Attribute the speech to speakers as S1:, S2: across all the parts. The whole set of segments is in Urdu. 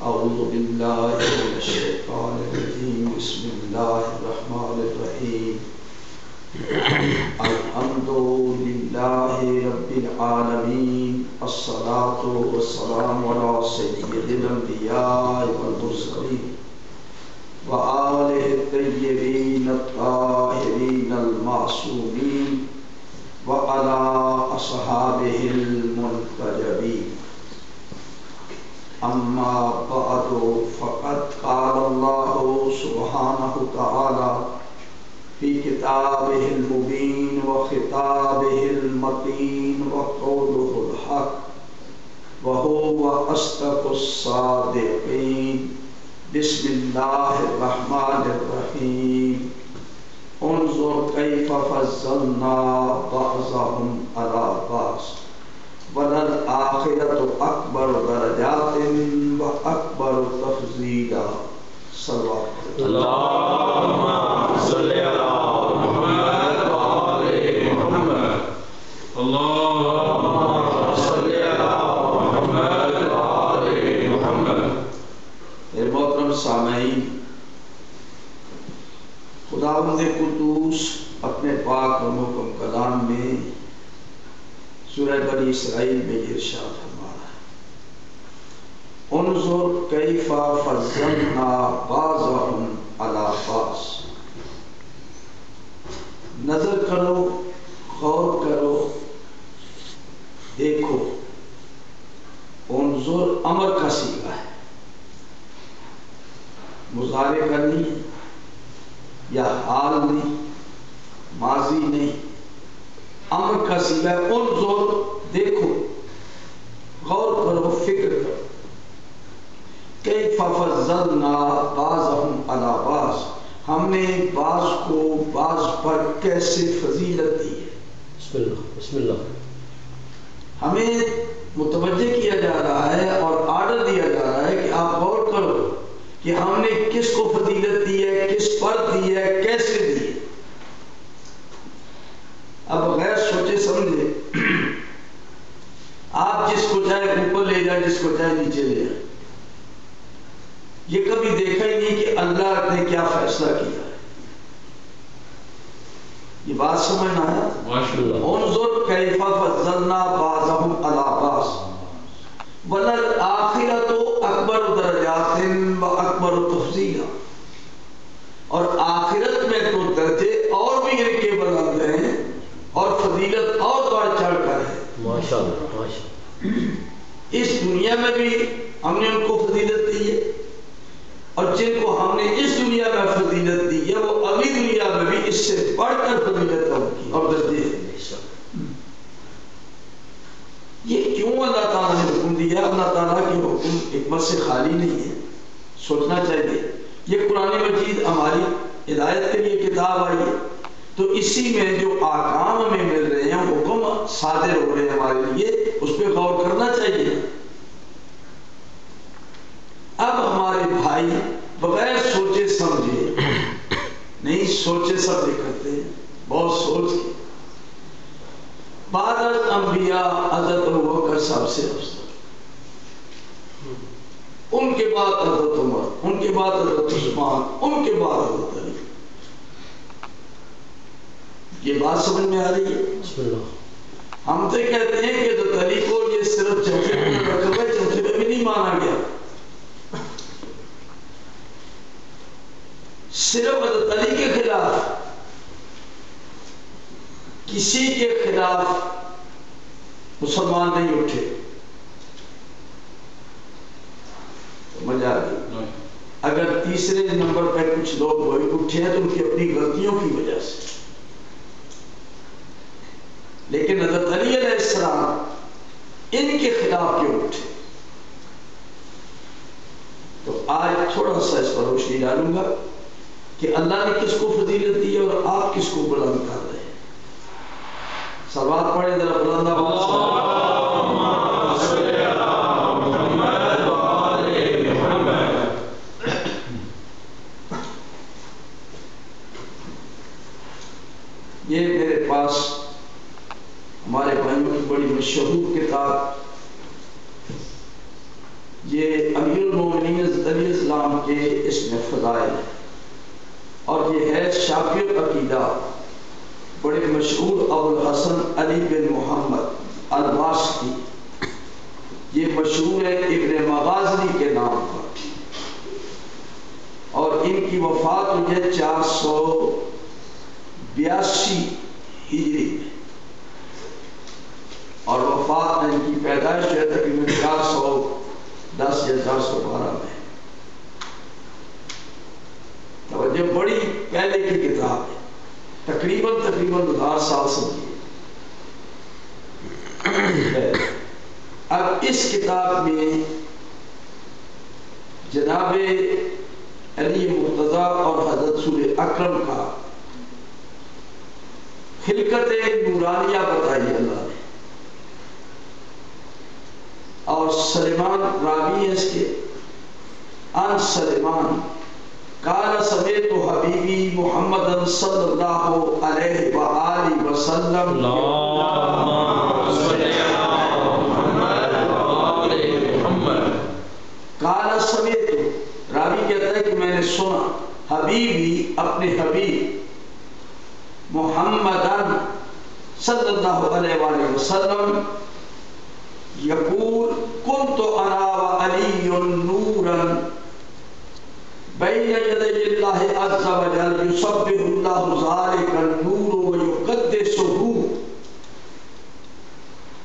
S1: أعوذ بالله من الشيطان الرجيم بسم الله الرحمن الرحيم الحمد لله رب العالمين الصلاة والسلام على سيد الأنبياء والمرسلين وآله الطيبين الطاهرين المعصومين وعلى أصحابه المنتجبين أما بعد فقد قال الله سبحانه وتعالى في كتابه المبين وخطابه المتين وقوله الحق وهو أصدق الصادقين بسم الله الرحمن الرحيم انظر كيف فضلنا بعضهم على بعض وَلَلْآخِرَةُ أَكْبَرُ دَرَجَاتٍ وَأَكْبَرُ تَفْضِيلًا صلی
S2: اللہم صلی علی محمد وآل محمد اللہم صلی علی محمد وآل محمد۔
S1: میرے محترم سامعین، خداوند قدوس اپنے پاک و محکم کلام میں سورہ بنی اسرائیل میں ارشاد فرمایا ہے انظر کیف فضلنا بعضهم علی بعض، نظر کرو، غور کرو، دیکھو۔ انظر امر کا صیغہ ہے، مضارع کا نہیں ہے یا حال نہیں، ماضی نہیں، امر کا صیغہ ہے۔ انظر، دیکھو، غور کرو، فکر کرو۔ کیف فضلنا بعضهم علی بعض، ہم نے بعض کو بعض پر کیسے فضیلت دی ہے۔
S2: بسم اللہ بسم اللہ۔
S1: ہمیں متوجہ کیا جا رہا ہے اور آرڈر دیا جا رہا ہے کہ آپ غور کرو کہ ہم نے کس کو فضیلت دی ہے، کس پر دی ہے، کیسے دی ہے۔ اب غیر سوچے سمجھے آپ جس کو چاہے اوپر لے جائیں، جس کو چاہے نیچے لے جائیں، یہ کبھی دیکھا ہی نہیں کہ اللہ نے کیا فیصلہ کیا ہے۔ یہ بات سمجھنا ہے۔ انظر کیف فضلنا بعضهم علی بعض وللآخرۃ اکبر درجات واکبر تفضیلا، اور آخرت میں تو درجے اور بھی ان کے بلند ہیں اور فضیلت اور بڑھ چڑھ کر ہے۔
S2: ماشاءاللہ ماشاءاللہ۔
S1: اس دنیا میں بھی ہم نے ان کو فضیلت دی ہے، اور جن کو ہم نے اس دنیا میں فضیلت دی ہے وہ اگلی دنیا میں بھی اس سے بڑھ کر فضیلت ہوگی اور درجے ہیں۔ یہ کیوں اللہ تعالیٰ نے حکم دیا؟ اللہ تعالیٰ کے حکم حکمت سے خالی نہیں ہے، سوچنا چاہیے۔ یہ قرآن مجید ہماری ہدایت کے لیے کتاب آئی ہے، تو اسی میں جو احکام ہمیں مل رہے ہیں، حکم صادر ہو رہے ہیں ہمارے لیے، اس پہ غور کرنا چاہیے۔ اب ہمارے بھائی بغیر سوچے سمجھے نہیں، سوچے سمجھے کرتے ہیں، بہت سوچ کے۔ بعد انبیاء حضرت ابوبکر سب سے افضل، ان کے بعد حضرت عمر، ان کے بعد حضرت عثمان، ان کے بعد حضرت علی۔ یہ بات سمجھ میں آ رہی ہے؟ ہم تو کہتے ہیں کہ حضرت علی کو یہ صرف چمچے میں رکھا ہے، چمچے میں بھی نہیں مانا گیا، صرف حضرت علی کے خلاف، کسی کے خلاف مسلمان نہیں اٹھے۔ سمجھ آ گئی؟ اگر تیسرے نمبر پہ کچھ لوگ اٹھے ہیں تو ان کی اپنی غلطیوں کی وجہ سے، لیکن حضرت علی علیہ السلام ان کے خلاف کیوں اٹھے؟ تو آج تھوڑا سا اس پر روشنی ڈالوں گا کہ اللہ نے کس کو فضیلت دی ہے اور آپ کس کو بلند کر رہے ہیں۔ صلوات پڑھیں ذرا بلند آواز سے
S2: اللہم صلی علی محمد و آل محمد۔
S1: یہ میرے پاس ہمارے بھائیوں کی بڑی مشہور کتاب، یہ امیر المومنین علیہ السلام کے اس میں فضائل ہے، اور یہ ہے شافعی العقیدہ، بڑے مشہور ابو الحسن علی بن محمد الواسطی، یہ مشہور ہے ابن مغازلی کے نام پر، اور ان کی وفات ہوئی ہے 482 ہجری میں، اور وفات ان کی پیدائش ہے تقریباً 410 یا 412 میں۔ توجہ، بڑی پہلے کی کتاب ہے، تقریباً 1000 سال سے ہے۔ اب اس کتاب میں جناب علی مرتضیٰ اور حضرت رسول اکرم کا خلقت نورانیہ بتائی اللہ نے، اور سلیمان راوی ہے اس کے، ان سلیمان قال سمعت حبیبی محمد صلی اللہ علیہ وآلہ وسلم
S2: اللہم صلی علی محمد و آل محمد۔
S1: قال سمعت، راوی کہتا ہے کہ میں نے سنا، حبیبی اپنے حبیب، محمد صلی اللہ علیہ وآلہ وسلم، یقول کنت انا وعلی نورا بین یدی اللہ عز وجل یسبح اللہ ذالک النور ویقدسہ۔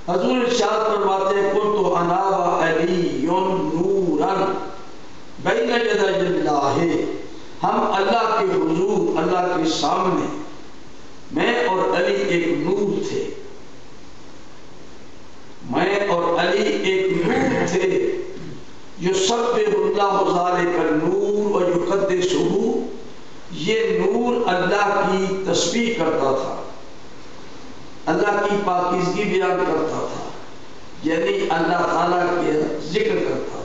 S1: حضور ارشاد فرماتے ہیں کنت انا وعلی نورا بین یدی اللہ، ہم اللہ کے حضور، اللہ کے سامنے میں اور علی ایک نور تھے، میں اور علی ایک نور تھے، یسبح اللہ ذالک النور ویقدسہ، یہ نور اللہ کی تسبیح کرتا تھا، اللہ کی پاکیزگی بیان کرتا تھا، یعنی اللہ تعالیٰ کے ذکر کرتا تھا،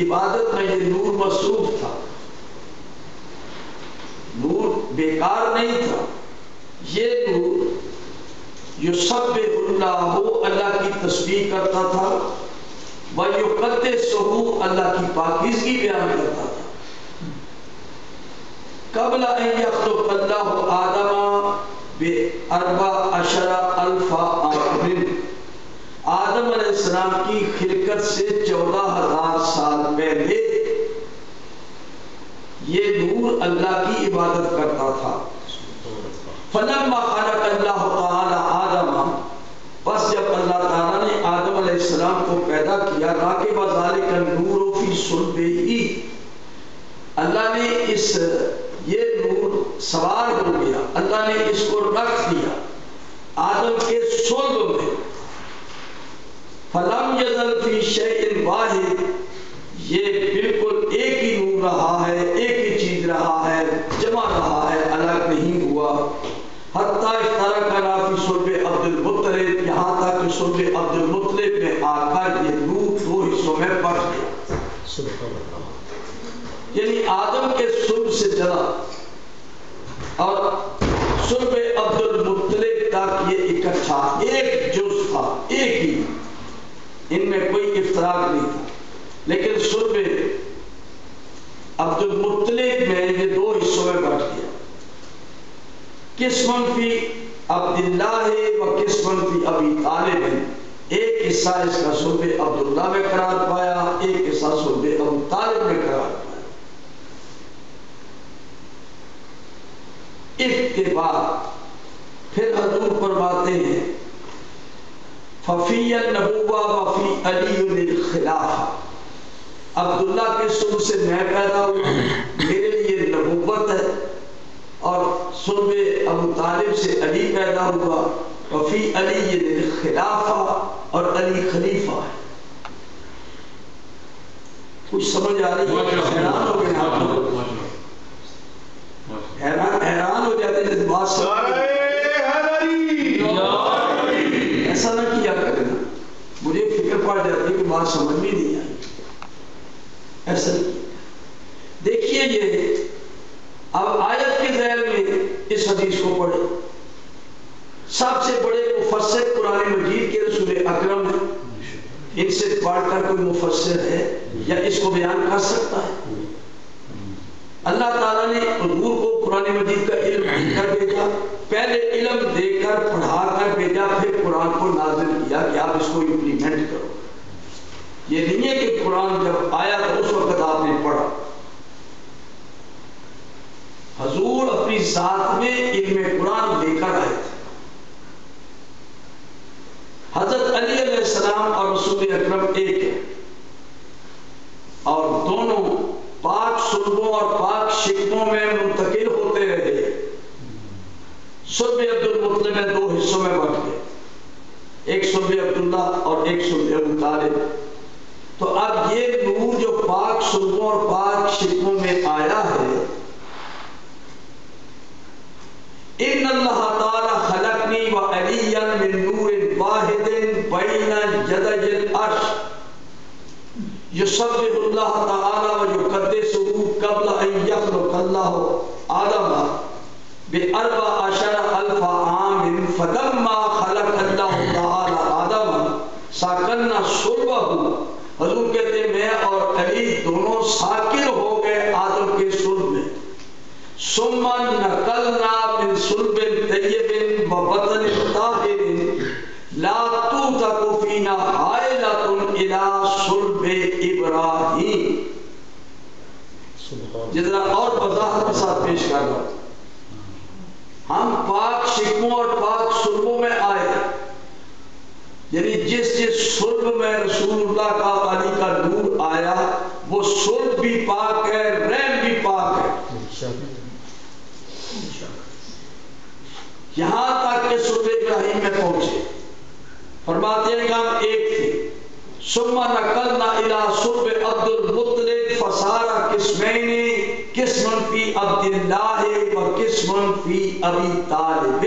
S1: عبادت میں یہ نور مصروف تھا، نور بیکار نہیں تھا، یہ نور یسبح اللہ، اللہ کی تسبیح کرتا تھا، وَيُقَدِّسُهُ، اللہ کی پاکیزگی بیان کرتا تھا۔ قبل ان یخلق اللہ آدم ب14,000 عام، آدم علیہ السلام کی خلقت سے 14,000 سال پہلے یہ نور اللہ کی عبادت کرتا تھا۔ فلما خلق اللہ تعالی آدم، بس جب اللہ تعالیٰ نے آدم علیہ السلام کو پیدا کیا، راکب ذالک النور فی صلبہ، اللہ نے اس یہ نور سوار ہو گیا، اللہ نے اس کو رکھ دیا آدم کے صلب میں، فلم یزل فی شیء واحد، یہ بالکل ایک ہی نور رہا ہے، ایک ہی چیز رہا ہے، جمع رہا ہے، الگ نہیں ہوا، حتیٰ اشترک فی صلب عبد المطلب، یہاں تک کہ صلب عبد المطلب میں آ کر یہ نور 2 حصوں میں بٹ گیا، یعنی آدم کے صلب سے چلا اور صلب عبد المطلب تک یہ اکٹھا ایک جز تھا، ایک ہی، ان میں کوئی افتراق نہیں تھا، لیکن صلب عبد المطلب میں یہ 2 حصوں میں بٹ گیا، قسمن فی عبداللہ و قسمن فی ابی طالب، ایک حصہ اس کا صلب عبداللہ میں قرار پایا، ایک حصہ صلب ابو طالب میں قرار پایا۔ اس کے بعد پھر حضور فرماتے ہیں ففی النبوہ وفی علی الخلافہ، عبداللہ کے صلب سے میں پیدا ہوا، میرے لیے نبوت ہے، اور صلب ابو طالب سے علی پیدا ہوا، وفی علی الخلافہ، اور علی خلیفہ ہے۔ کچھ سمجھ آ رہی ہے؟ حیران ہو گئے آپ لوگ، حیران ہو جاتے ہیں بات سن کے۔ سمجھ بھی نہیں آئی. ایسا دیکھیے یہ اب آیت کے ذیل میں اس حدیث کو پڑھیں. سب سے بڑے مفسر قرآن مجید کے رسول اکرم ہیں. ان سے پڑھ کر کوئی مفسر ہے یا اس کو بیان کر سکتا ہے؟ اللہ تعالیٰ نے حضور کو قرآن مجید کا علم دے کر بھیجا. پہلے علم دے کر پڑھا کر بھیجا, پھر قرآن کو نازل کیا کہ آپ اس کو امپلیمنٹ کرو. یہ نہیں ہے کہ قرآن جب آیا تو اس وقت آپ نے پڑھا. حضور اپنی ذات میں علم قرآن لے کر آئے تھے. حضرت علی علیہ السلام اور رسول اکرم ایک ہے, اور دونوں پاک صلبوں اور پاک شکموں میں منتقل ہوتے رہے. صلب عبد المطلب میں دو حصوں میں بٹ گئے, ایک صلب عبداللہ اور ایک صلب ابو طالب. تو اب یہ نور جو پاک صلبوں اور پاک شکموں میں آیا ہے, ان اللہ تعالی خلقنی و علی من نور واحد بین یدی العرش یسبح اللہ تعالی و یقدسہ قبل ان یخلق اللہ آدم ب14,000 عام فلما خلق اللہ تعالی آدم ساکن صلبہ. حضور کہتے ہیں میں اور علی دونوں ساکن ہو گئے آدم کے صلب میں. ثم نقلنا من صلب طیب و بطن طاہر لا توثق فینا حائلۃ الی صلب ابراہیم. جتنا اور وضاحت کے ساتھ پیش کر رہا ہوں. ہم پاک شکموں اور پاک صلبوں میں آئے, یعنی جس جس صلب میں رسول اللہ کا علی کا نور آیا وہ صلب بھی پاک ہے, رحم بھی پاک ہے. یہاں تک کہ صلب ابراہیم میں پہنچے. فرماتے ہیں کہ ہم ایک تھے. ثم نقلنا الى صلب عبد المطلب فصار قسمین, قسم فی عبد اللہ و قسم فی ابی طالب.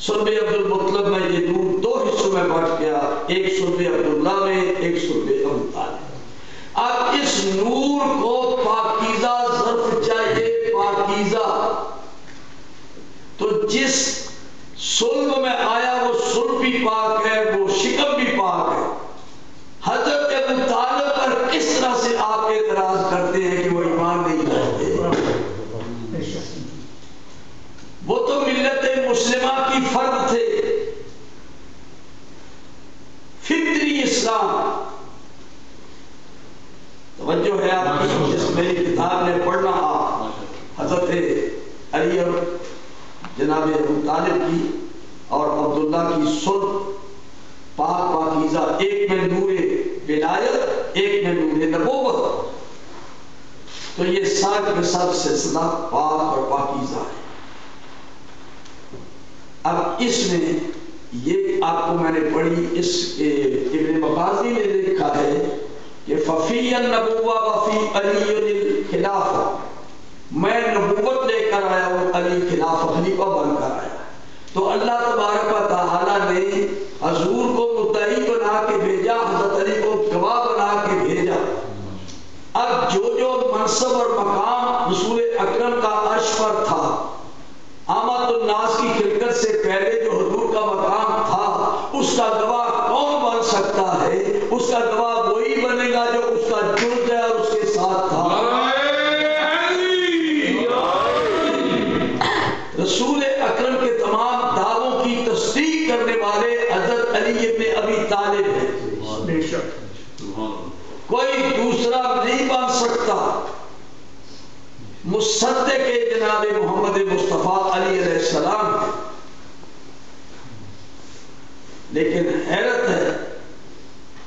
S1: صلب عبد المطلب میں یہ نور دو حصوں میں بٹ گیا, ایک صلب عبداللہ میں, ایک صلب ابی طالب. اب اس نور کو پاکیزہ ظرف چاہیے, پاکیزہ. تو جس صلب میں آیا وہ صلب بھی پاک ہے, وہ شکم بھی پاک ہے. حضرت ابو طالب پر کس طرح سے آپ اعتراض کرتے ہیں کہ وہ ایمان نہیں لاتے؟ وہ تو ملت مسلمہ کی فرد تھے, فطری اسلام. توجہ ہے آپ کی, جس میری کتاب نے پڑھنا آپ حضرت علی اور جناب ابو طالب کی اور عبداللہ کی صلب پاک پاکیزہ, ایک میں نور ولایت, ایک میں نور نبوت. تو یہ سب کے سب سلسلہ پاک اور پاکیزہ ہے. اب اس میں یہ آپ کو میں نے پڑھی, اس ابن مقاضی نے لکھا ہے کہ ففی النبوہ وفی علی الخلافہ, میں نبوت لے کر آیا ہوں, علی خلیفہ بن کر آیا. تو اللہ تبارک و تعالی نے حضور کو مدعی بنا کے بھیجا, حضرت علی کو گواہ بنا کے بھیجا. اب جو منصب اور مقام رسول اکرم کا عرش پر تھا, آمد الناس کی خلقت سے پہلے جو حضور کا مقام تھا, اس کا گواہ کون بن سکتا ہے؟ اس کا گواہ وہی بنے گا جو اس کا جرد ہے اور اس کے ساتھ تھا. رسول اکرم کے تمام دعووں کی تصدیق کرنے والے حضرت علی ابن ابی طالب ہیں. کوئی دوسرا نہیں بن سکتا. مصدق جناب محمد مصطفیٰ علی علیہ السلام ہے. لیکن حیرت ہے,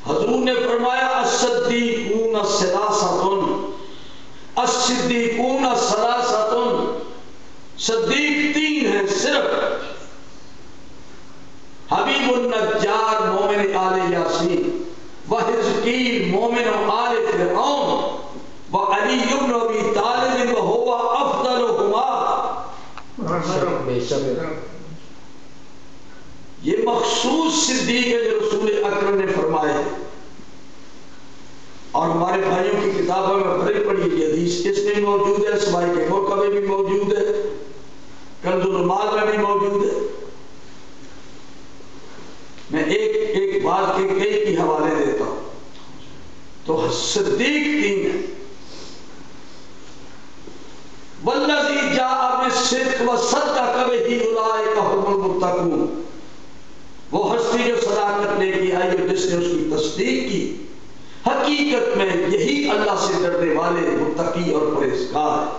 S1: حضور نے فرمایا الصدیقون ثلاثۃ, الصدیقون ثلاثۃ, صدیق تین ہیں صرف. حبیب النجار مومن آل یاسین, وحزقیل مومن آل فرعون, وعلی بن ابی طالب وهو افضلهما. یہ مخصوص مخصوص صدیق ہے جو رسول اکرم نے فرمائے ہیں، اور ہمارے بھائیوں کی کتابوں میں بھری پڑی یہ حدیث اس میں موجود ہے، سوائے کے موقع میں بھی موجود ہے، کنز المال میں بھی موجود ہے۔ میں ایک بات کے کئی کی حوالے دیتا ہوں۔ تو صدیق تین ہے، والذی جاء بالصدق وصدق بہ اولئک هم المتقون، وہ ہستی جو صداقت لے کے آئی اور جس نے اس کی تصدیق کی، حقیقت میں یہی اللہ سے ڈرنے والے متقی اور پرہیزگار ہیں۔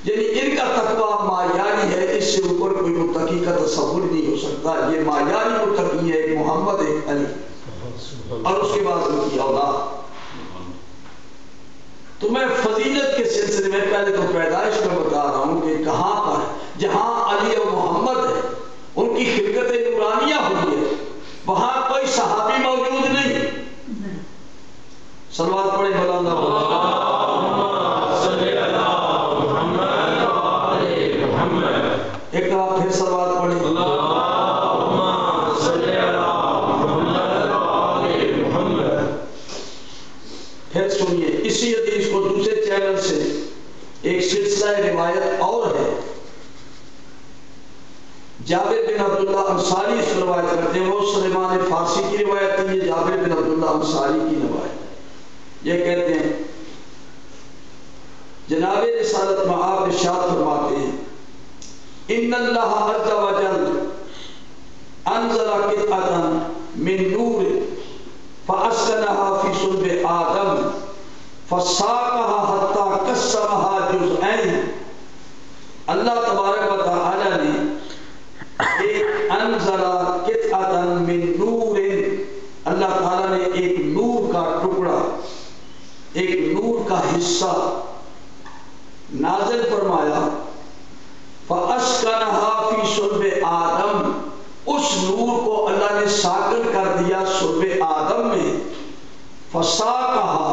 S1: یعنی ان کا تقویٰ معیاری ہے، اس سے اوپر کوئی متقی کا تصور نہیں ہو سکتا۔ یہ معیاری متقی ہے، ایک محمد ایک علی اور اس کے بعد ان کی اولاد۔ تو میں فضیلت کے سلسلے میں پہلے تو پیدائش میں بتا رہا ہوں کہ کہاں پر جہاں علی اور محمد ہے ان کی خلقت نورانیہ ہوئی ہے، وہاں کوئی صحابی موجود نہیں۔ صلوات پڑھیں مولانا ایک دفعہ پھر صلوات پڑھیں۔ پھر سنیے اسی حدیث کو دوسرے چینل سے ایک سلسلہ روایت اور ہے، جابر بن عبداللہ انصاری اس روایت کرتے ہیں، وہ سلیمان فارسی کی روایت ہے، یہ جابر بن عبداللہ انصاری کی روایت ہے۔ یہ کہتے ہیں جناب رسالت میں آپ ارشاد فرماتے ہیں، ان اللہ عز و جل انزل قطعة من نور فاسکنها فی صلب آدم فساقها حتی قسمها جزئین۔ اللہ تبارک و تعالی نے ایک انزل قطعة من نور، اللہ تعالی نے ایک نور کا ٹکڑا، ایک نور کا حصہ نازل فرمایا، فَأَسْكَنَهَا فِي صُلْبِ آدم، اس نور کو اللہ نے ساکن کر دیا صلب آدم میں، فَسَاقَهَا،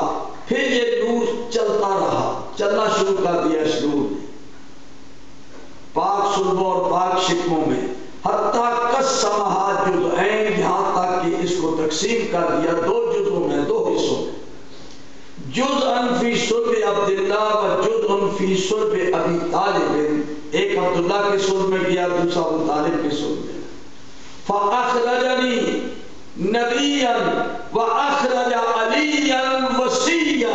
S1: پھر یہ نور چلتا رہا، چلنا شروع کر دیا اس نور نے پاک صلبوں اور پاک شکموں میں، حتیٰ قسمها جزئین، یہاں تک کہ اس کو تقسیم کر دیا دو جزوں میں، دو حصوں میں، جزءاً فی صلب عبداللہ و جزءاً فی صلب ابی طالب، ایک عبداللہ کے صلب میں گیا، دوسرا ابو طالب کے صلب میں۔ فَأَخْرَجَنِي نَبِيًّا وَأَخْرَجَ عَلِيًّا وَصِيًّا۔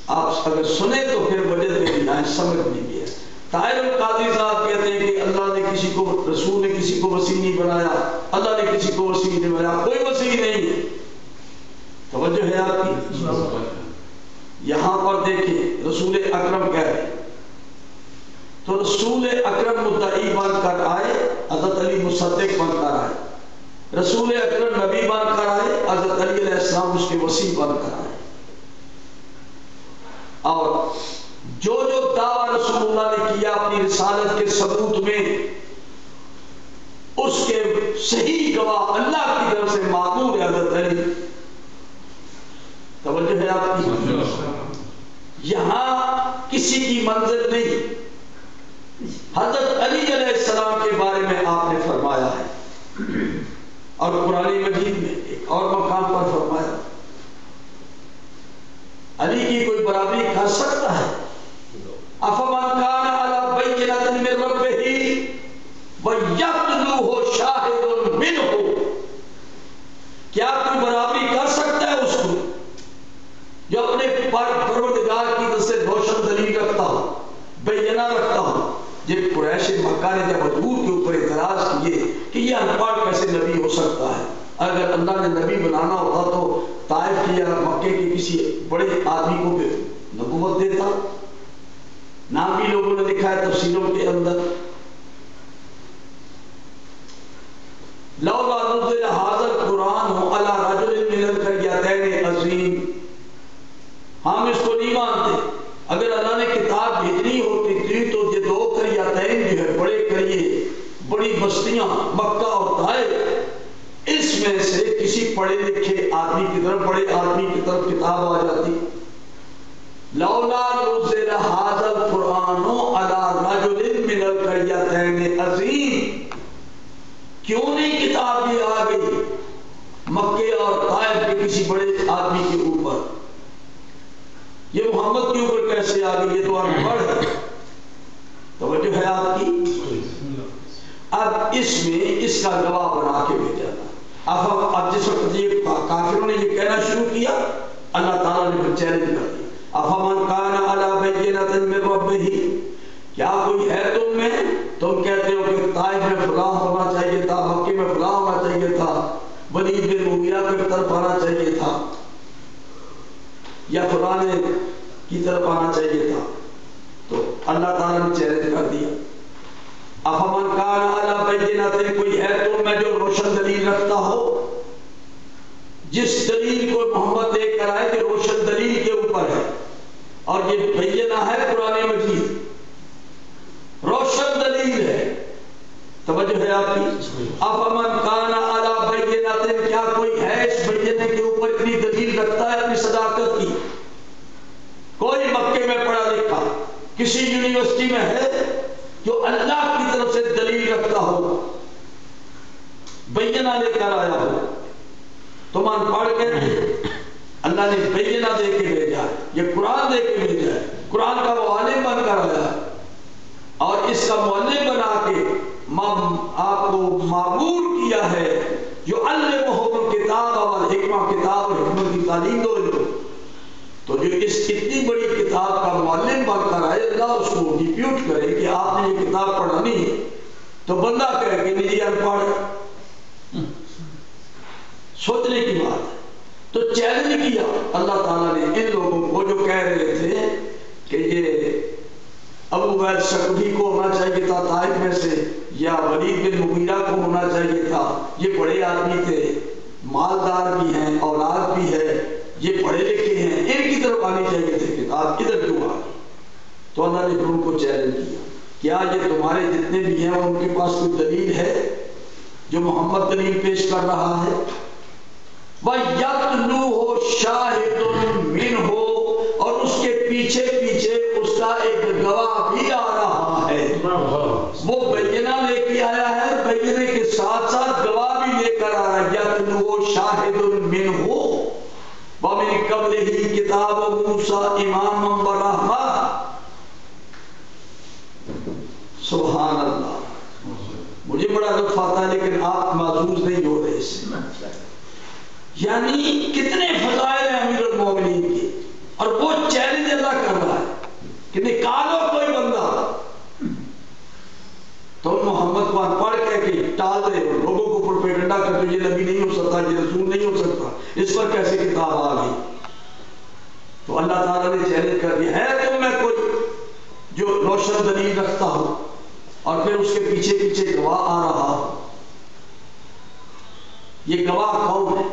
S1: آپ اگر سنیں تو پھر وجہ دے دیا ہے، سمجھ نہیں گیا۔ طاہر القادری صاحب کہتے ہیں کہ اللہ نے کسی کو، رسول نے کسی کو وسیع نہیں بنایا، اللہ نے کسی کو وسیع نہیں بنایا، کوئی وسیع نہیں ہے۔ توجہ ہے آپ کی؟ یہاں پر دیکھیں رسول اکرم کہہ رہے ہیں، تو رسول اکرم مدعی بن کر آئے، حضرت علی مصدق بن کر آئے، رسول اکرم نبی بن کر آئے، حضرت علی علیہ السلام اس کے وسیع بن کر آئے۔ اور جو دعویٰ رسول اللہ نے کیا اپنی رسالت کے ثبوت میں، اس کے صحیح گواہ اللہ کی طرف سے معمور ہے حضرت علی۔ توجہ ہے آپ کی؟ یہاں کسی کی منزل نہیں، حضرت علی علیہ السلام کے بارے میں آپ نے فرمایا ہے، اور قرآن مجید میں ایک اور مقام پر فرمایا، علی کی کوئی برابری کر سکتا ہے؟ افمن کان علی بینۃ من ربہ ویتلوہ شاہد منہ، کیا کوئی برابری کر سکتا ہے اس کو جو اپنے پروردگار کی طرف سے روشن دلیل رکھتا ہو، بینہ رکھتا ہو؟ جب قریش مکہ نے جب حضور کے اوپر اعتراض کیے کہ یہ ان پڑھ کیسے نبی ہو سکتا ہے، اگر اللہ نے نبی بنانا ہوتا تو طائف کی یا مکے کے کسی بڑے آدمی کو نبوت دیتا، نام بھی لوگوں نے لکھا ہے تفسیروں کے اندر، لولا نزل ھذا القرآن علی رجل من القریتین عظیم، ہم اس کو نہیں مانتے، اگر اللہ نے کتاب بھیجنی ہوتی تھی تو یہ دو قریتین جو ہے بڑے قریے، بڑی بستیاں مکہ اور طائف، اس میں سے کسی پڑھے لکھے آدمی کی طرف، بڑے آدمی کی طرف کتاب آ جاتی۔ لولا نزل ھذا القرآن علی رجل من القریتین کسی بڑے آدمی کے اوپر، یہ محمد کے اوپر کیسے آ گئی؟ یہ تو ان پڑھ ہے۔ توجہ ہے آپ کی؟ اب اس میں اس کا گواہ بنا کے بھیجا تھا۔ اب جس وقت یہ کافروں نے یہ کہنا شروع کیا، اللہ تعالیٰ نے پھر چیلنج کر دیا، افمن کان علی بینۃ من ربہ، کیا کوئی ہے تم میں، تم کہتے ہو کہ طائف میں فلاں ہونا چاہیے تھا، مکے میں فلاں ہونا چاہیے تھا، ولید بن مغیرہ کی طرف آنا چاہیے تھا، یا فلاں کی طرف آنا چاہیے تھا، تو اللہ تعالیٰ نے چیلنج کر دیا، افمن کان علی بینۃ، کوئی ہے تم میں جو روشن دلیل رکھتا ہو، جس دلیل کو محمد لے کر آئے کہ روشن دلیل کے اوپر ہے، اور یہ بینہ ہے قرآن مجید، روشن دلیل ہے۔ توجہ ہے آپ کی؟ افمن کان علی بینۃ، کیا کوئی ہے اس بینہ کے اوپر اتنی دلیل رکھتا ہے اپنی صداقت کی؟ کوئی مکے میں پڑھا لکھا کسی یونیورسٹی میں ہے جو اللہ کی طرف سے دلیل رکھتا ہو، بینہ لے کر آیا ہو؟ تم ان پڑھ کے اللہ نے بینہ دے کے بھیجا ہے، یہ قرآن دے کے بھیجا ہے، قرآن کا معلم بن کر آیا ہے، اور اس کا معلم بنا کے آپ کو معمور کیا ہے، جو علمہم الکتاب والحکمہ، کتاب اور حکمت کی تعلیم دو ان کو۔ تو جو اس اتنی بڑی کتاب کا معلم بن کر آئے، اللہ اس کو ڈیپیوٹ کرے کہ آپ نے یہ کتاب پڑھانی ہے، تو بندہ کہے کہ نہیں ان پڑھ، سوچنے کی بات ہے۔ تو چیلنج کیا اللہ تعالیٰ نے ان لوگوں کو جو کہہ رہے تھے کہ یہ ابو ویل ثقفی کو ہونا چاہیے تھا طائف میں سے، یا ولید بن مغیرہ کو ہونا چاہیے تھا، یہ بڑے آدمی تھے، مالدار بھی ہیں، اولاد بھی ہے، یہ پڑھے لکھے ہیں، ان کی طرف آنی چاہیے تھی کتاب، ادھر کیوں آ گئی؟ تو اللہ نے ان کو چیلنج کیا، کیا یہ تمہارے جتنے بھی ہیں ان کے پاس کوئی دلیل ہے جو محمد دلیل پیش کر رہا ہے؟ وَيَتْلُوهُ شَاهِدٌ مِّنْهُ، اور اس کے پیچھے پیچھے اس کا ایک گواہ بھی آ رہا ہے، وہ بینہ لے کے آیا ہے، بینہ کے ساتھ ساتھ گواہ بھی لے کر آ رہا ہے۔ يَتْلُوهُ شَاهِدٌ مِّنْهُ وَمِن قَبْلِهِ كِتَابُ مُوسَىٰ إِمَامًا وَرَحْمَةً۔ سبحان اللہ، مجھے بڑا لطف آتا ہے لیکن آپ معذور نہیں ہو رہے اس سے۔ یعنی کتنے فضائل ہیں امیر المومنین کے، اور وہ چیلنج اللہ کر رہا ہے کہ نکالو کوئی بندہ، تو محمد کو پڑھ کے ٹال دے، لوگوں کو پروپیگنڈا کرتے یہ نبی نہیں ہو سکتا، یہ رسول نہیں ہو سکتا، اس پر کیسے کتاب آ گئی؟ تو اللہ تعالیٰ نے چیلنج کر دیا ہے تم میں کوئی جو روشن دلیل رکھتا ہو اور پھر اس کے پیچھے پیچھے گواہ آ رہا ہو؟ یہ گواہ کون ہے؟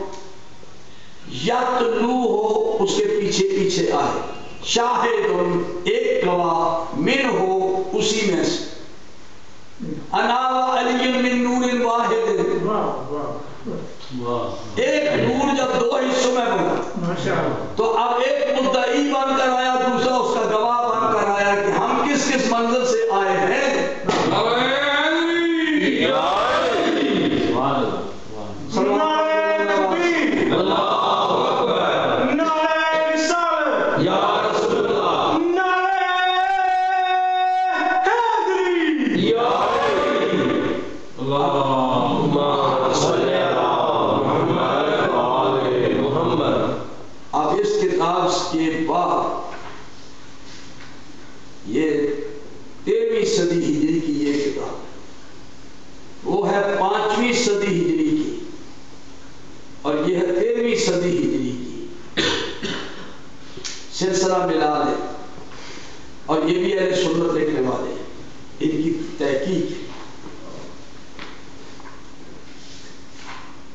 S1: یتلو ہو، اس کے پیچھے پیچھے آئے، شاہد ایک گواہ، من ہو اسی میں سے، انا و علی من نور واحد، ایک نور جب دو حصوں میں بنا تو اب ایک مدعی بن کر آیا، دوسرا اس کا گواہ بن کر آیا کہ ہم کس کس منزل سے آئے ہیں۔ کے بعد یہ 13ویں صدی ہجری کی یہ کتاب ہے، وہ ہے 5ویں صدی ہجری کی، اور یہ ہے 13ویں صدی ہجری کی، سلسلہ ملال ہے، اور یہ بھی اہل سنت لکھنے والے ہیں، ان کی تحقیق ہے۔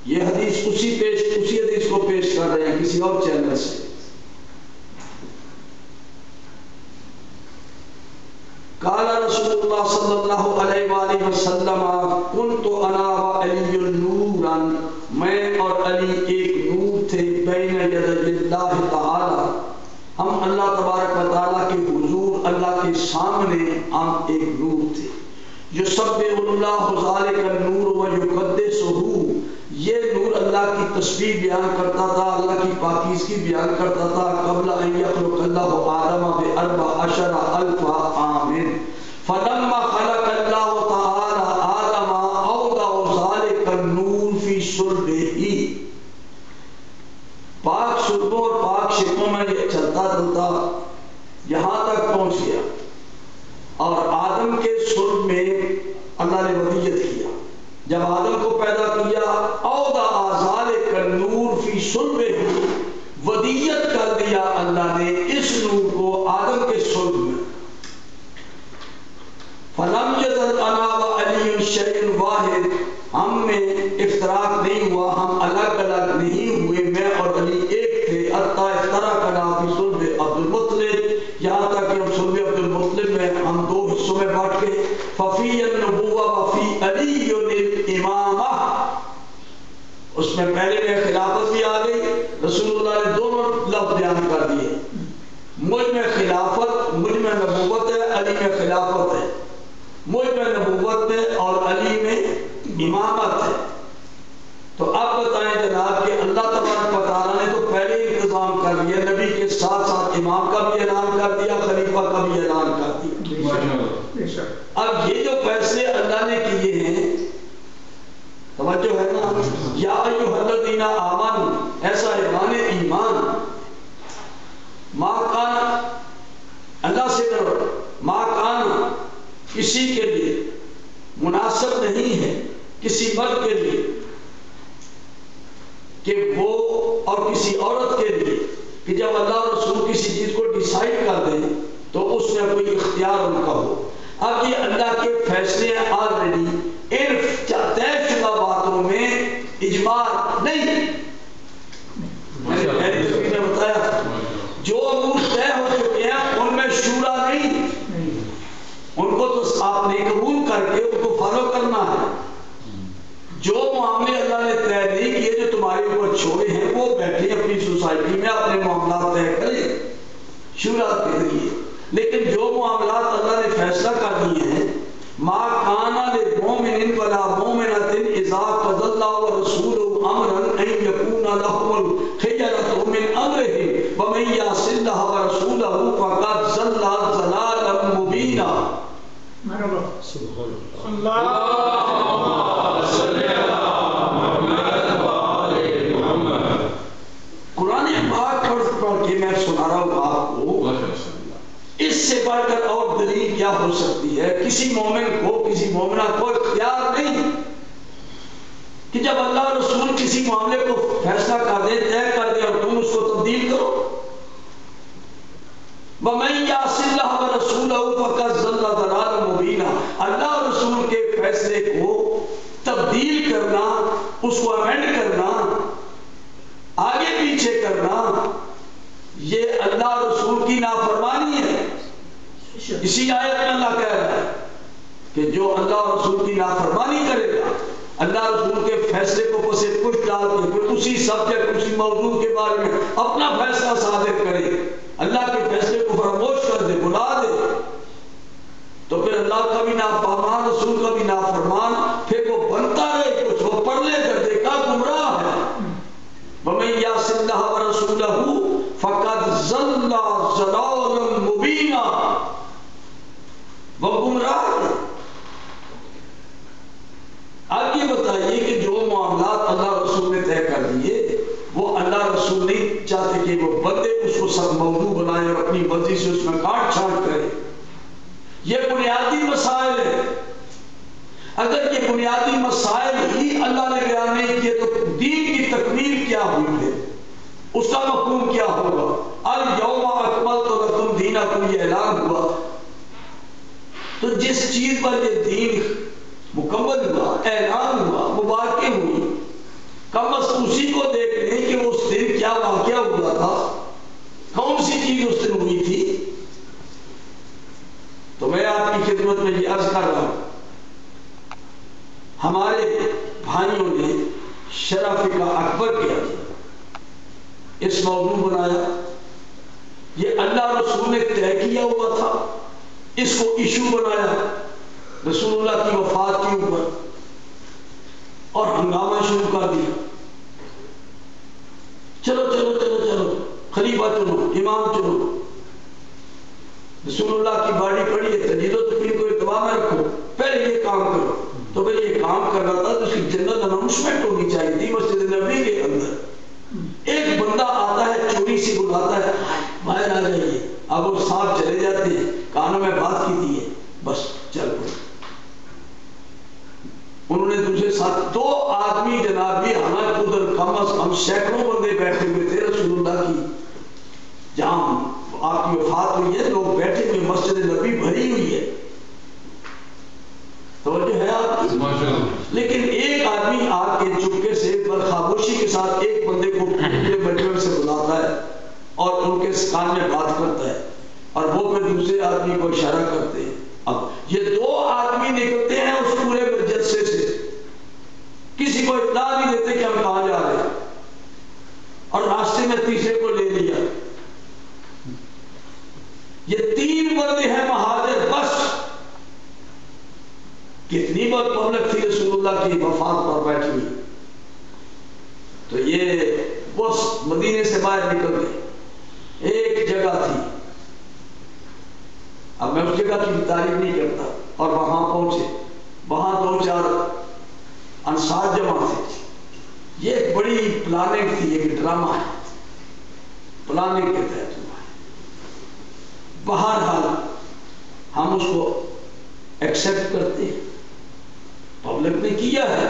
S1: یہ حدیث اسی حدیث کو پیش کر رہے ہیں کسی اور چینل سے۔ قال رسول اللہ صلی اللہ علیہ وآلہ وسلم کنت انا و علی نورا، میں اور علی ایک نور تھے، بین یدی اللہ تعالی، ہم اللہ تبارک و تعالیٰ کے حضور، اللہ کے سامنے ہم ایک نور تھے، یسبح اللہ ذلک النور و یقدسہ، یہ نور اللہ کی تسبیح بیان کرتا تھا، اللہ کی پاکیزگی بیان کرتا تھا. قبل ان یخلق اللہ آدم ب14 الف عام فلما خلق اللہ تعالی آدم اودع ذلك النور فی صلبہ. پاک صلبوں اور پاک شکموں میں یہ چلتا چلتا یہاں تک پہنچ گیا اور آدم کے صلب میں اللہ نے ودیت کیا. جب آدم کو پیدا کیا اودع ذلك النور فی صلبہ، ودیت کر دیا اللہ نے اس نور کو آدم کے صلب میں. فلم یزل انا وعلی شیء واحد، ہم میں افتراق نہیں ہوا، ہم الگ الگ نہیں ہوئے، میں اور علی ایک تھے. حتی افترقنا فی صلب عبد المطلب، یہاں تک کہ ہم صلب عبد المطلب میں ہم دو حصوں میں بانٹ گئے. ففی النبوہ وفی علی الامامہ، اس میں پہلے میں خلافت بھی آ گئی. رسول اللہ نے دونوں لفظ بیان کر دیے، مجھ میں خلافت، مجھ میں نبوت ہے، علی میں خلافت ہے. مجھ میں نبوت ہے اور علی میں امامت ہے. تو اب بتائیں جناب کہ اللہ تبارک و تعالیٰ نے تو پہلے انتظام کر لیا، نبی کے ساتھ ساتھ امام کا بھی اعلان کر دیا، خلیفہ کا بھی اعلان کر دیا. اب یہ جو فیصلے اللہ نے کیے ہیں، توجہ ہے نا، یا ایھا الذین آمنوا، ایسا اعلان ایمان، ما کان، اللہ سے ڈرو، ما کان، کسی کے لیے مناسب نہیں ہے، کسی مرد کے لیے کہ وہ اور کسی عورت کے لیے کہ جب اللہ اور رسول کسی چیز کو ڈیسائیڈ کر دیں تو اس میں کوئی اختیار ان کا ہو. اب یہ اللہ کے فیصلے ہیں آلریڈی، ان طے شدہ باتوں میں اجماع نہیں. میں نے بتایا جو امور طے ہو چکے ہیں ان میں شورا نہیں، ان کو تو آپ نے قبول کر کے ان کو فالو کرنا ہے. جو معاملے اللہ نے طے نہیں کیے، جو تمہارے اوپر چھوڑے ہیں، وہ بیٹھے اپنی سوسائٹی میں اپنے معاملات طے کریں شورا کے ذریعے. لیکن جو معاملات اللہ نے فیصلہ کر دیے ہیں، ما کان للمؤمن ولا مؤمنۃ اذا قضى الله ورسوله امرا ان يكون لهم الخيرة من امرهم ومن يعص الله ورسوله فقد ضل ضلالا مبينا. قرآن پاک پڑھ کے میں سنا رہا ہوں آپ کو، اس سے بڑھ کر اور دلیل کیا ہو سکتی ہے؟ کسی مومن کو، کسی مومنہ کو اختیار نہیں کہ جب اللہ رسول کسی معاملے کو فیصلہ کر دے، طے کر دے اور تم اس کو تبدیل کرو. وَمَن يَعْصِ اللَّهَ وَرَسُولَهُ فَقَدْ ضَلَّ ضَلَالًا مُبِينًا. اللہ اور رسول کے فیصلے کو تبدیل کرنا، اس کو امینڈ کرنا، آگے پیچھے کرنا، یہ اللہ اور رسول کی نافرمانی ہے. اسی آیت میں اللہ کہہ رہا ہے کہ جو اللہ اور رسول کی نافرمانی کرے گا، اللہ رسول کے فیصلے کو پسے کچھ ڈال کے پھر اسی سبجیکٹ، اسی موضوع کے بارے میں اپنا فیصلہ صادر کرے، اللہ کے فیصلے کو فراموش کر دے، بلا دے، تو پھر اللہ کا بھی نافرمان، رسول کا بھی نافرمان، پھر وہ بنتا رہے کچھ، وہ پرلے کر دے گا، گمراہ ہے. وَمَن يَعْصِ اللَّهَ وَرَسُولَهُ فَقَدْ ضَلَّ ضَلَالًا مُبِينًا. وہ گمراہ ہے. اب یہ بتائیے کہ جو معاملات اللہ رسول نے طے کر دیے، وہ اللہ رسول نہیں چاہتے کہ وہ بندے اس کو سب موضوع بنائے اور اپنی مرضی سے اس میں کاٹ چھانٹ کرے. یہ بنیادی مسائل ہیں. اگر یہ بنیادی مسائل ہی اللہ نے بیان نہیں کیے تو دین کی تکمیل کیا ہوئی ہے؟ اس کا مفہوم کیا ہوگا؟ الیوم اکملت لکم دینکم، یہ اعلان ہوا تو جس چیز پر یہ دین مکمل ہوا، اعلان ہوا، مبارکیں ہوئی، کم از کم اسی کو دیکھ لیں کہ اس دن کیا واقعہ ہوا تھا، کون سی چیز اس دن ہوئی تھی. تو میں آپ کی خدمت میں یہ عرض کر رہا ہوں، ہمارے بھائیوں نے شرح فقہ اکبر کیا، اس موضوع بنایا، یہ اللہ رسول نے طے کیا ہوا تھا، اس کو ایشو بنایا رسول اللہ کی وفات کے اوپر، اور ہنگامہ شروع کر دیا، چلو چلو چلو چلو خلیفہ چنو، امام چنو، رسول اللہ کی باڑی پڑی ہے، تجدید و تکمیل کو اتباع میں رکھو، پہلے یہ کام کرو۔ تو پھر یہ کام کرنا تھا تو اس کی جنرل اناؤنسمنٹ ہونی چاہیے تھی مسجد نبوی کے اندر۔ ایک بندہ آتا ہے چوری سے بلاتا ہے باہر آ جائیے، اب وہ صاحب چلے جاتے ہیں، کانوں میں بات کی تھی ہے، بس چل پڑے۔ انہوں نے دوسرے ساتھ 2 آدمی جناب بھی، حالانکہ ادھر کم از کم سینکڑوں بندے بیٹھے ہوئے تھے، رسول اللہ کی جہاں آپ کی وفات ہوئی ہے لوگ بیٹھے ہوئے، مسجد نبی بھری ہوئی ہے، توجہ ہے آپ کی؟ لیکن ایک آدمی آ کے چپکے سے خاموشی کے ساتھ ایک بندے کو بچوں سے بلاتا ہے اور ان کے کان میں بات کرتا ہے، اور وہ پھر دوسرے آدمی کو اشارہ کرتے ہیں۔ اب یہ 2 آدمی نکلتے ہیں اس پورے جلسے سے، کسی کو اطلاع نہیں دیتے کہ ہم کہاں جا رہے ہیں، اور راستے میں تیسرے کو لے لیا۔ یہ 3 بندے ہیں مہاجر، بس کتنی بہت پبلک تھی رسول اللہ کی وفات پر بیٹھی ہوئی۔ تو یہ وہ مدینے سے باہر نکل گئے، ایک جگہ تھی، اب میں اس جگہ کی تعریف نہیں کرتا، اور وہاں پہنچے، وہاں 2-4 انصار جمع تھے۔ یہ ایک بڑی پلاننگ تھی، ایک ڈرامہ ہے، پلاننگ کے تحت ہوا ہے۔ بہرحال ہم اس کو ایکسپٹ کرتے ہیں، پبلک نے کیا ہے،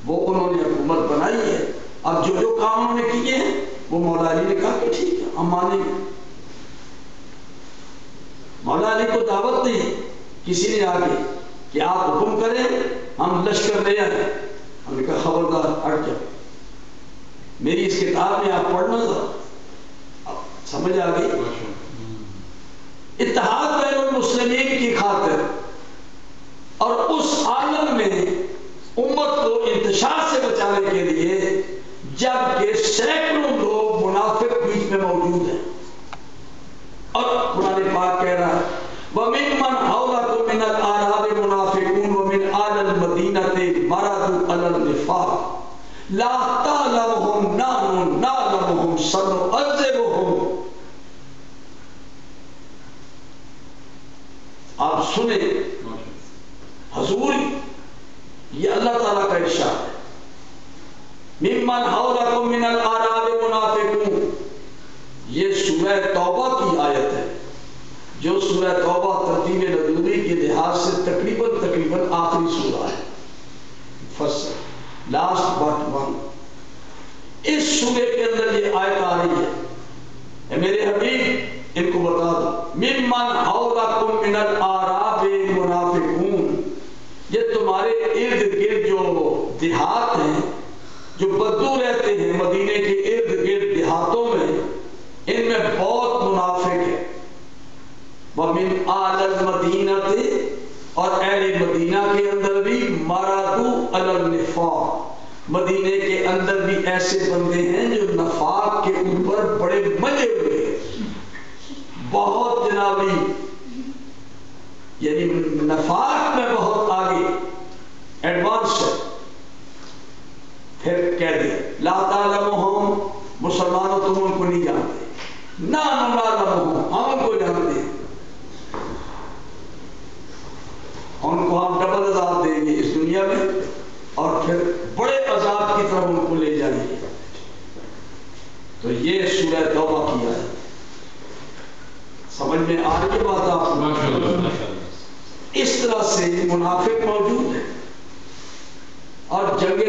S1: وہ انہوں نے حکومت بنائی ہے، اب جو جو کام انہوں نے کیے ہیں وہ مولا علی نے کہا کہ ٹھیک ہے ہم مانیں گے۔ مولا علی کو دعوت نہیں کسی نے آگے کہ آپ حکم کریں ہم لشکر لے آئیں، ہم نے کہا خبردار ہٹ جاؤ، میری اس کتاب میں آپ پڑھنا تھا، سمجھ آ گئی؟ اتحاد بین المسلمین کی خاطر اور اس عالم میں امت کو انتشار سے بچانے کے لیے، جبکہ سینکڑوں لوگ منافق بیچ میں موجود ہیں، اور قرآن پاک کہہ رہا ہے وَمِمَّنْ حَوْلَكُم مِّنَ الْأَعْرَابِ مُنَافِقُونَ وَمِنْ أَهْلِ الْمَدِينَةِ مَرَدُوا عَلَى النِّفَاقِ لَا تَعْلَمُهُمْ نَحْنُ نَعْلَمُهُمْ سَنُعَذِّبُهُمْ۔ آپ سنیں حضور، یہ اللہ تعالیٰ کا ارشاد ہے، ممن حولکم من الاعراب منافقون، یہ سورہ توبہ کی آیت ہے، جو سورہ توبہ ترتیب نزولی کے لحاظ سے تقریباً آخری سورہ ہے، فصل لاسٹ بٹ 1۔ اس سورے کے اندر یہ آیت آ رہی ہے، اے میرے حبیب ان کو بتا دو، ممن حولکم من الاعراب منافقون، یہ تمہارے ارد گرد جو دیہات ہیں، جو بدو رہتے ہیں مدینے کے ارد گرد دیہاتوں میں، ان میں بہت منافق ہے۔ وَمِنْ أَهْلِ الْمَدِينَةِ، اور اہل مدینہ کے اندر بھی مَرَدُوا عَلَى النِّفَاقِ، مدینے کے اندر بھی ایسے بندے ہیں جو نفاق کے اوپر بڑے ملے ہوئے ہیں، بہت جنابی، یعنی نفاق میں بہت آگے ایڈوانس ہے۔ پھر کہہ دیا لا تعلمہم، مسلمانوں تم ان کو نہیں جانتے، نا نعلمہم، ہم ان کو جانتے ہیں، ان کو ہم ڈبل عذاب دیں گے اس دنیا میں، اور پھر بڑے عذاب کی طرف ان کو لے جائیں گے۔ تو یہ سورہ توبہ کی ہے، سمجھ میں آ رہی بات آپ کو؟ اس طرح سے منافق موجود ہے، اور جنگ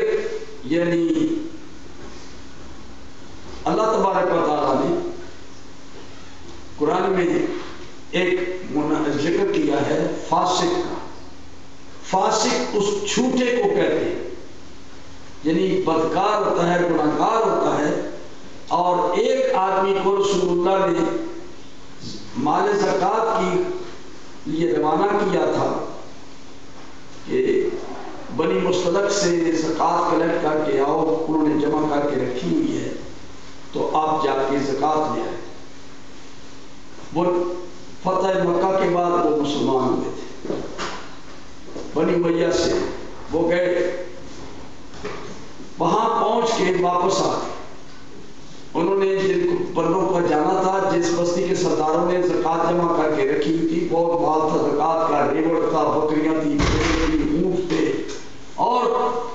S1: یعنی اللہ تبارک و تعالیٰ نے قرآن میں ایک ذکر کیا ہے فاسق کا۔ فاسق اس چھوٹے کو کہتے ہیں، یعنی بدکار ہوتا ہے، گناہگار ہوتا ہے، اور ایک آدمی کو رسول اللہ نے مال زکوٰۃ کی لیے روانہ کیا تھا کہ بنی مستلق سے زکوٰۃ کلیکٹ کر کے آؤ، انہوں نے جمع کر کے رکھی ہوئی ہے، تو آپ جا کے زکوٰۃ لے آئے۔ وہ فتح مکہ کے بعد وہ مسلمان ہوئے تھے، بنی امیہ سے وہ گئے، پھر واپس آ گئے. انہوں نے جن بندوں پر جانا تھا، جس بستی کے سرداروں نے زکوٰۃ جمع کر کے رکھی ہوئی تھی، بہت مال تھا زکوٰۃ کا، ریوڑ تھا، بکریاں تھی، بھیڑیں تھی، اونٹ تھے، اور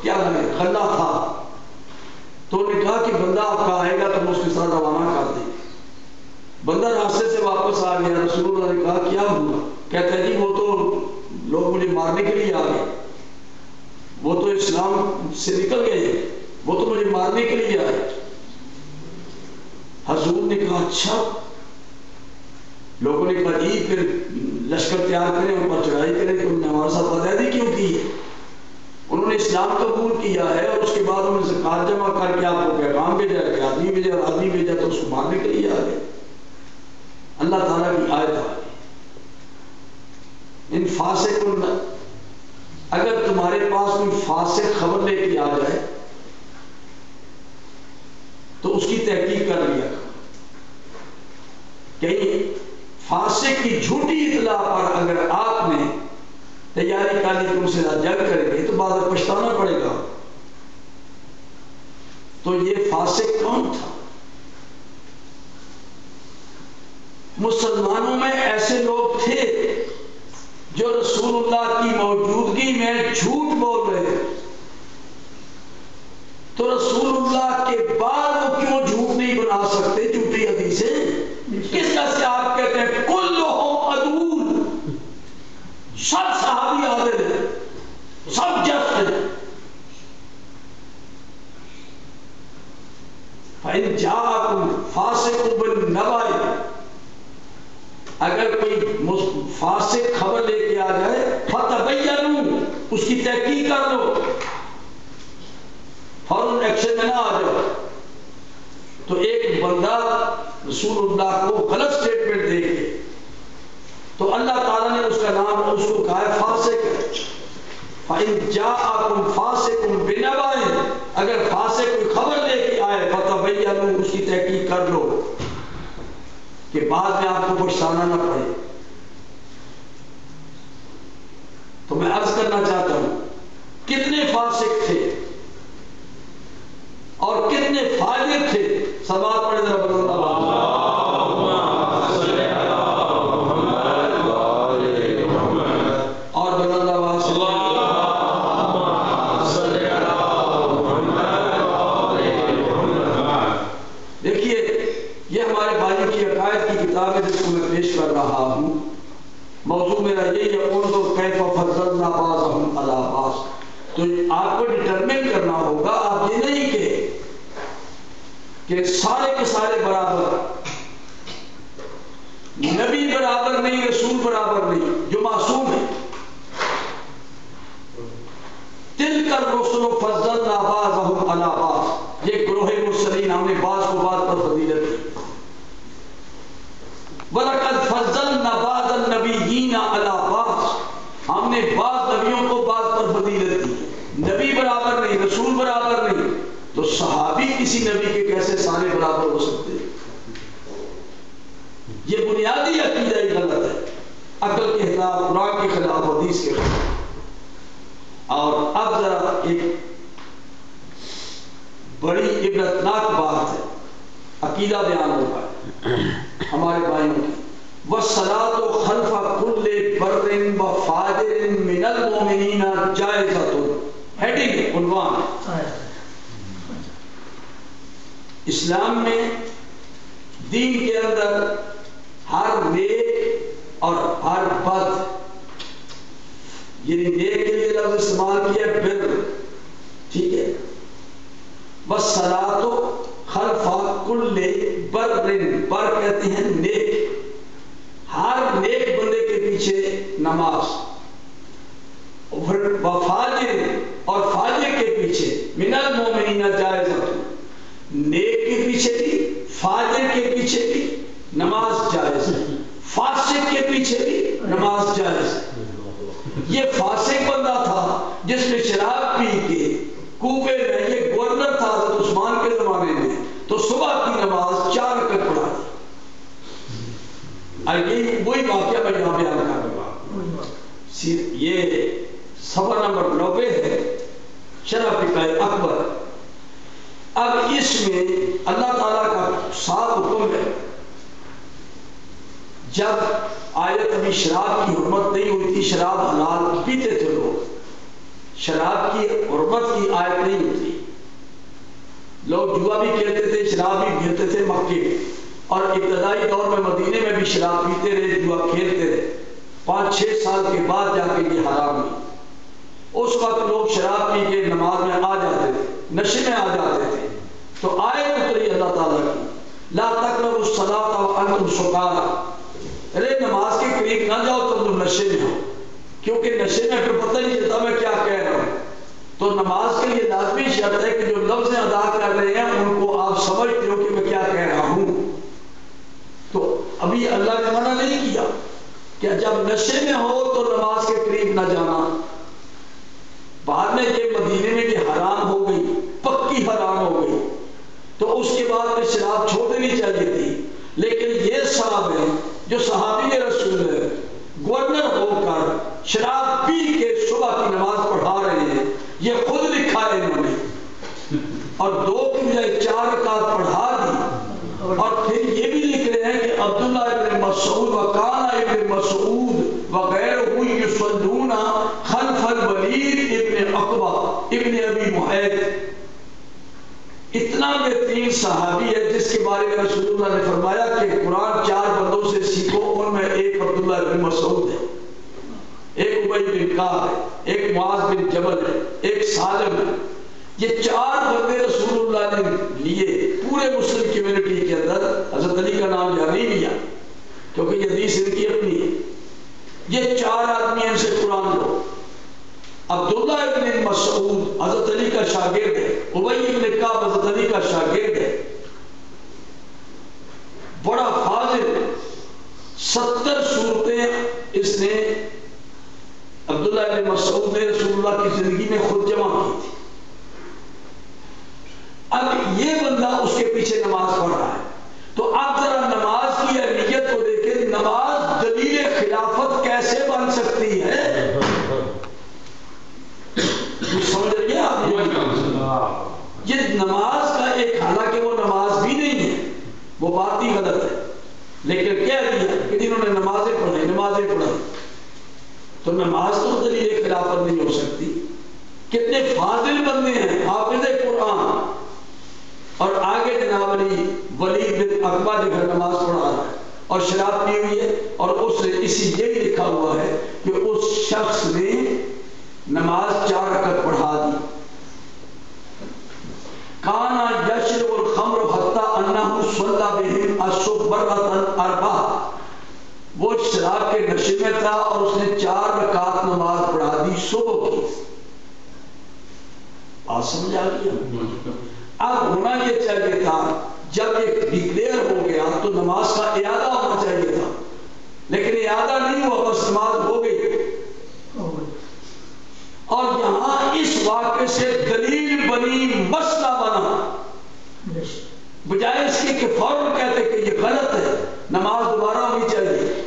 S1: کیا ہے غلہ تھا. تو انہوں نے کہا کہ بندہ آپ کا آئے گا تو ہم اس کے ساتھ روانہ کر دیں. بندہ راستے سے واپس آ گیا. رسول اللہ نے کہا کیا ہوا؟ کہتا ہے جی وہ تو لوگ مجھے مارنے کے لیے آ گئے، وہ تو اسلام سے نکل گئے، وہ تو مجھے مارنے کے لیے آئے. حضور نے کہا اچھا. لوگوں نے کہا جی پھر لشکر تیار کریں، ان پر چڑھائی کریں. کہ انہوں نے ہمارے ساتھ بدعہدی کیوں کی ہے؟ انہوں نے اسلام قبول کیا ہے اور اس کے بعد انہوں نے زکوٰۃ جمع کر کے آپ کو پیغام بھیجا کہ آدمی بھیجا، اور آدمی بھیجا تو اس کو مارنے کے لیے آ گئے. اللہ تعالیٰ کی آیت آ گئی. ان فاسق، اگر تمہارے پاس کوئی فاسق خبر لے کے آ جائے تو اس کی تحقیق کر لیا. کہیں فاسق کی جھوٹی اطلاع پر اگر آپ نے تیاری کر لی تم سے جنگ کریں گے تو بعد میں پچھتانا پڑے گا. تو یہ فاسق کون تھا؟ مسلمانوں میں ایسے لوگ تھے جو رسول اللہ کی موجودگی میں جھوٹ بول رہے تھے. تو رسول اللہ کے بعد وہ کیوں جھوٹ نہیں بنا سکتے؟ جھوٹی حدیثیں کس طرح سے آپ کہتے ہیں کلہم عدول، سب صحابی عادل ہیں، سب جسٹ ہیں. فَإِن جَاءَكُمْ فَاسِقٌ بِالنَّبَإٍ، اگر کوئی فاسق خبر لے کے آ جائے فَتَبَيَّنُوا، اس کی تحقیق کر لو، فوراً ایکشن میں نہ آ جاؤ. تو ایک بندہ رسول اللہ کو غلط سٹیٹمنٹ دے کے تو اللہ تعالیٰ نے اس کا نام اس کو کہا ہے فاسق. فَإِن جَاءَكُمْ فَاسِقٌ بِنَبَإٍ، اگر فاسق کوئی خبر لے کے آئے فَتَبَيَّنُوا، اس کی تحقیق کر لو کہ بعد میں آپ کو پچھتانا نہ پڑے. تو میں عرض کرنا چاہتا ہوں کتنے فاسق تھے اور کتنے فاجر تھے. سماعت پڑھے ذرا بلند اور بلند آواز سے. دیکھیے یہ ہمارے بھائی کی عقائد کی کتاب ہے جس کو میں پیش کر رہا ہوں. موضوع میرا یہی ہے انظر کیف فضلنا بعضهم علی بعض. تو آپ کو ڈٹرمن کرنا ہوگا. آپ یہ نہیں کہ سارے کے سارے برابر، نبی برابر نہیں، رسول برابر نہیں، جو معصوم ہے. تلک الرسل فضلنا بعضهم علی بعض، یہ گروہ مرسلین ہم نے بعض کو بعض پر فضیلت دی. وَلَقَدْ فَضَّلْنَا بَعْضَ النَّبِيِّينَ عَلَى بَعْضٍ، ہم نے بعض نبیوں کو بعض پر فضیلت دی. نبی برابر نہیں، رسول برابر نہیں، تو صحابی کسی نبی کے کیسے سارے برابر ہو سکتے ہیں؟ یہ بنیادی عقیدہ ہی غلط ہے، عقل کے خلاف، قرآن کے خلاف، حدیث کے خلاف. اور اب ذرا ایک بڑی عبرتناک بات ہے، عقیدہ بیان ہوگا ہمارے بھائیوں کی. وَالصَّلَاةُ خَلْفَ كُلِّ بَرٍّ وَفَاجِرٍ مِّنَ الْمُؤْمِنِينَ جَائِزَةٌ، ہیڈنگ، عنوان. اسلام میں دین کے اندر ہر نیک اور ہر بد، یعنی نیک کے لیے لفظ استعمال کیا بر، ٹھیک ہے. وَالصَّلَاةُ خَلْفَ كُلِّ بَرٍّ، بر کہتے ہیں نیک، ہر نیک بندے کے پیچھے نماز. وفاجر، اور فاجر کے پیچھے، من المؤمنین جائزۃ، نیک کے پیچھے بھی فاجر کے پیچھے بھی نماز جائز ہے، فاسق کے پیچھے بھی نماز جائز ہے. یہ فاسق بندہ تھا جس نے شراب پی کے کوفے میں، یہ گورنر تھا حضرت عثمان کے زمانے میں، تو صبح کی نماز 4 رکعت پڑھا دی. یہ وہی واقعہ میں یہاں بیان کر رہا ہوں. یہ صفحہ نمبر 90 ہے، شرح فقہ اکبر. اب اس میں اللہ تعالیٰ کا صاف حکم ہے، جب آیت ابھی شراب کی حرمت نہیں ہوئی تھی، شراب حلال پیتے تھے لوگ، شراب کی حرمت کی آیت نہیں ہوتی، لوگ جوا بھی کھیلتے تھے، شراب بھی پیتے تھے مکے میں، اور ابتدائی دور میں مدینے میں بھی شراب پیتے رہے، جوا کھیلتے رہے، 5-6 سال کے بعد جا کے یہ حرام ہوئی۔ اس وقت لوگ شراب پی کے نماز میں آ جاتے تھے، نشے میں آ جاتے تھے، تو آیت اتری اللہ تعالیٰ کی، لا تقربوا الصلاۃ وانتم سکارى، ارے نماز کے قریب نہ جاؤ تم نشے میں ہو، کیونکہ نشے میں پھر پتہ نہیں چلتا میں کیا کہہ رہا ہوں۔ تو نماز کے لیے لازمی شرط ہے کہ جو لفظ ادا کر رہے ہیں ان کو آپ سمجھتے ہو کہ میں کیا کہہ رہا ہوں۔ تو ابھی اللہ نے منع نہیں کیا کہ جب نشے میں ہو تو نماز کے قریب نہ جانا، بعد میں یہ مدینے میں یہ حرام ہو گئی، پکی حرام ہو گئی، تو اس کے بعد میں شراب چھوڑ دینی چاہیے تھی، لیکن یہ صاحب ہے جو صحابی رسول ہے، گورنر ہو کر شراب پی کے صبح کی نماز پڑھا رہے ہیں، یہ خود لکھا ہے انہوں نے، اور 2 کی بجائے 4 رکعت پڑھا دی، اور پھر یہ بھی لکھ رہے ہیں کہ عبداللہ ابن مسعود وکان ابن مسعود وغیرہ یصلون خلف الولید ابن عقبہ ابن ابی معیط۔ اتنا بہترین صحابی ہے جس کے بارے میں رسول اللہ نے فرمایا کہ قرآن 4 بندوں سے سیکھو، ان میں ایک عبداللہ ابن مسعود ہے، ایک ابی بن کعب ہے، ایک معاذ بن جبل ہے، ایک سالم ہے۔ یہ 4 بندے رسول اللہ نے لیے پورے مسلم کمیونٹی کے اندر، حضرت علی کا نام یہاں نہیں لیا کیونکہ یہ حدیث ان کی اپنی ہے، یہ 4 آدمی ان سے قرآن لو۔ عبداللہ ابن مسعود حضرت علی کا شاگرد ہے، ابی بن کعب حضرت علی کا شاگرد ہے، بڑا فاضل، 70 صورتیں اس نے عبداللہ ابن مسعود نے رسول اللہ کی زندگی میں خود جمع کی تھی۔ اب یہ بندہ اس کے پیچھے نماز پڑھ رہا ہے، تو آپ ذرا نماز کی اہمیت کو دیکھیں، نماز دلیل خلافت کیسے بن سکتی ہے؟ سمجھ رہی ہیں آپ؟ یہ نماز کا ایک، حالانکہ وہ نماز بھی نہیں ہے، وہ بات ہی غلط ہے، لیکن کہہ دیا کہ جنہوں نے نمازیں پڑھائی، تو نماز تو دلیل خلافت نہیں ہو سکتی۔ کتنے فاضل بندے ہیں، حافظ قرآن، اور آگے جناب علی ولید بن عقبہ جو گھر نماز پڑھا رہا ہے اور شراب پی ہوئی ہے، اور اس سے اسی یہی لکھا ہوا ہے کہ اس شخص نے نماز 4 رکعت پڑھا دی۔ کانا یشرب الخمر حتی انہ صلی بہم الصبح مرۃ 4، وہ شراب کے نشے میں تھا اور اس نے 4 رکعت نماز پڑھا دی صبح کی۔ بات سمجھ آ گئی؟ اب ہونا یہ چاہیے تھا جب یہ ڈکلیئر ہو گیا تو نماز کا اعادہ ہونا چاہیے تھا، لیکن اعادہ نہیں ہوا، بس نماز ہو گئی۔ اور یہاں اس واقعے سے دلیل بنی، مسئلہ بنا، بجائے اس کے کہ فوراً کہتے کہ یہ غلط ہے، نماز دوبارہ ہونی چاہیے،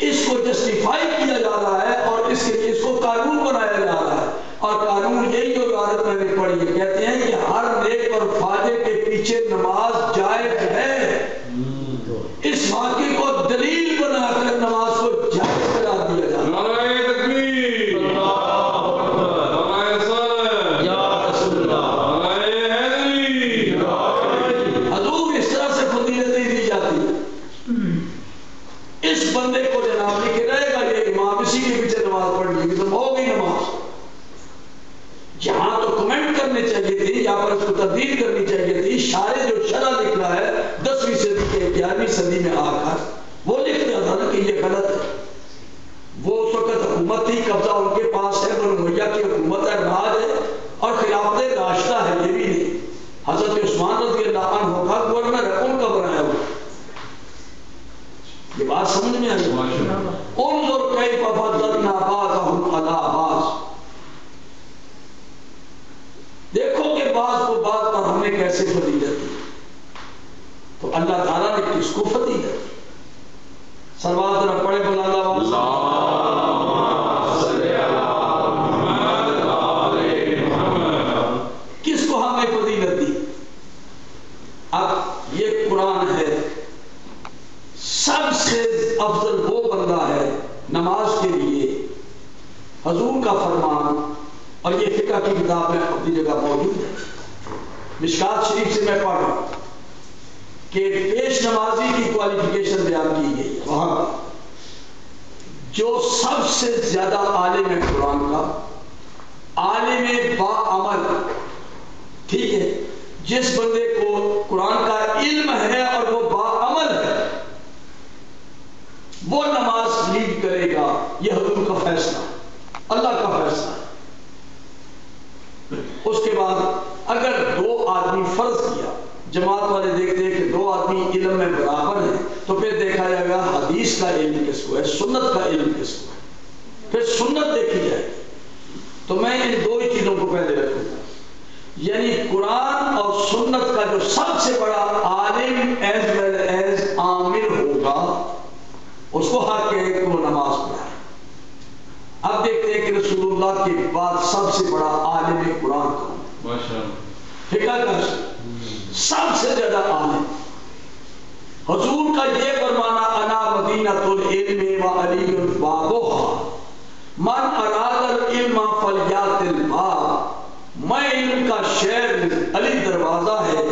S1: اس کو جسٹیفائی کیا جا رہا ہے اور اس کے لیے اس کو قانون بنایا جا رہا ہے۔ اور قانون یہی جو عبارت میں نے پڑھی ہے، کہتے ہیں کہ ہر نیک اور فاجر کے پیچھے نماز جائز ہے، اس واقعے کو دلیل بنا کر نماز کو جائز قرار دیا جا رہا ہے۔ حضور اس طرح سے فضیلتیں دی جاتی ہیں، اس بندے کو جناب لکھ رہے گا یہ امام، اسی کے پیچھے نماز پڑھ لی تو ہو گئی نماز۔ یہاں تو کمنٹ کرنے چاہیے تھی، یہاں پر اس کو تردید کرنی چاہیے تھی۔ شارع جو شرح لکھ رہا ہے 10ویں صدی کے 11ویں صدی میں آ کر، وہ لکھ دیا تھا نا کہ یہ غلط ہے۔ وہ اس وقت حکومت تھی، قبضہ ان کے پاس ہے، بنو امیہ کی حکومت ہے، راج ہے، اور خلافت راشدہ ہے، یہ بھی نہیں۔ حضرت عثمان رضی اللہ عنہ کا گورنر ہے، ان کا بنایا ہوا۔ یہ بات سمجھ میں آئی؟ انظر کیف فضلنا بعضهم علی بعض، دیکھو کہ بعض کو بعض پر ہم نے کیسے فضیلت دی۔ تو اللہ تعالیٰ نے کس کو فضیلت دی؟ سلوات ذرا پڑھے بلند آواز سے۔ کس کو ہمیں فضیلت دی؟ حضور کا فرمان، اور یہ فقہ کی کتاب میں اپنی جگہ موجود ہے، مشکات شریف سے میں پڑھ رہا ہوں کہ پیش نمازی کی کوالیفیکیشن بیان کی گئی ہے وہاں جو سب سے زیادہ عالم ہے قرآن کا، عالم با عمل، ٹھیک ہے، جس بندے کو قرآن کا علم ہے اور وہ با عمل ہے وہ نماز لیڈ کرے گا. یہ حضور کا فیصلہ، اللہ کا فیصلہ ہے. اس کے بعد اگر دو آدمی فرض کیا، جماعت والے دیکھتے ہیں کہ دو آدمی علم میں برابر ہیں، تو پھر دیکھا جائے گا حدیث کا علم کس کو ہے، سنت کا علم کس کو ہے، پھر سنت دیکھی جائے گی. تو میں ان دو ہی چیزوں کو پہلے رکھوں گا، یعنی قرآن اور سنت کا جو سب سے بڑا عالم ایز ویل ایز عامل ہوگا اس کو حق ہے کہ وہ نماز پڑھائے. اب دیکھتے ہیں کہ رسول اللہ کے بعد سب سے بڑا عالم قرآن کون ہے؟ فقہ کا سب سے زیادہ عالم. حضور کا یہ فرمانا انا مدینۃ العلم و علی بابها من اراد العلم فلیات الباب، میں علم کا شہر، علی دروازہ ہے،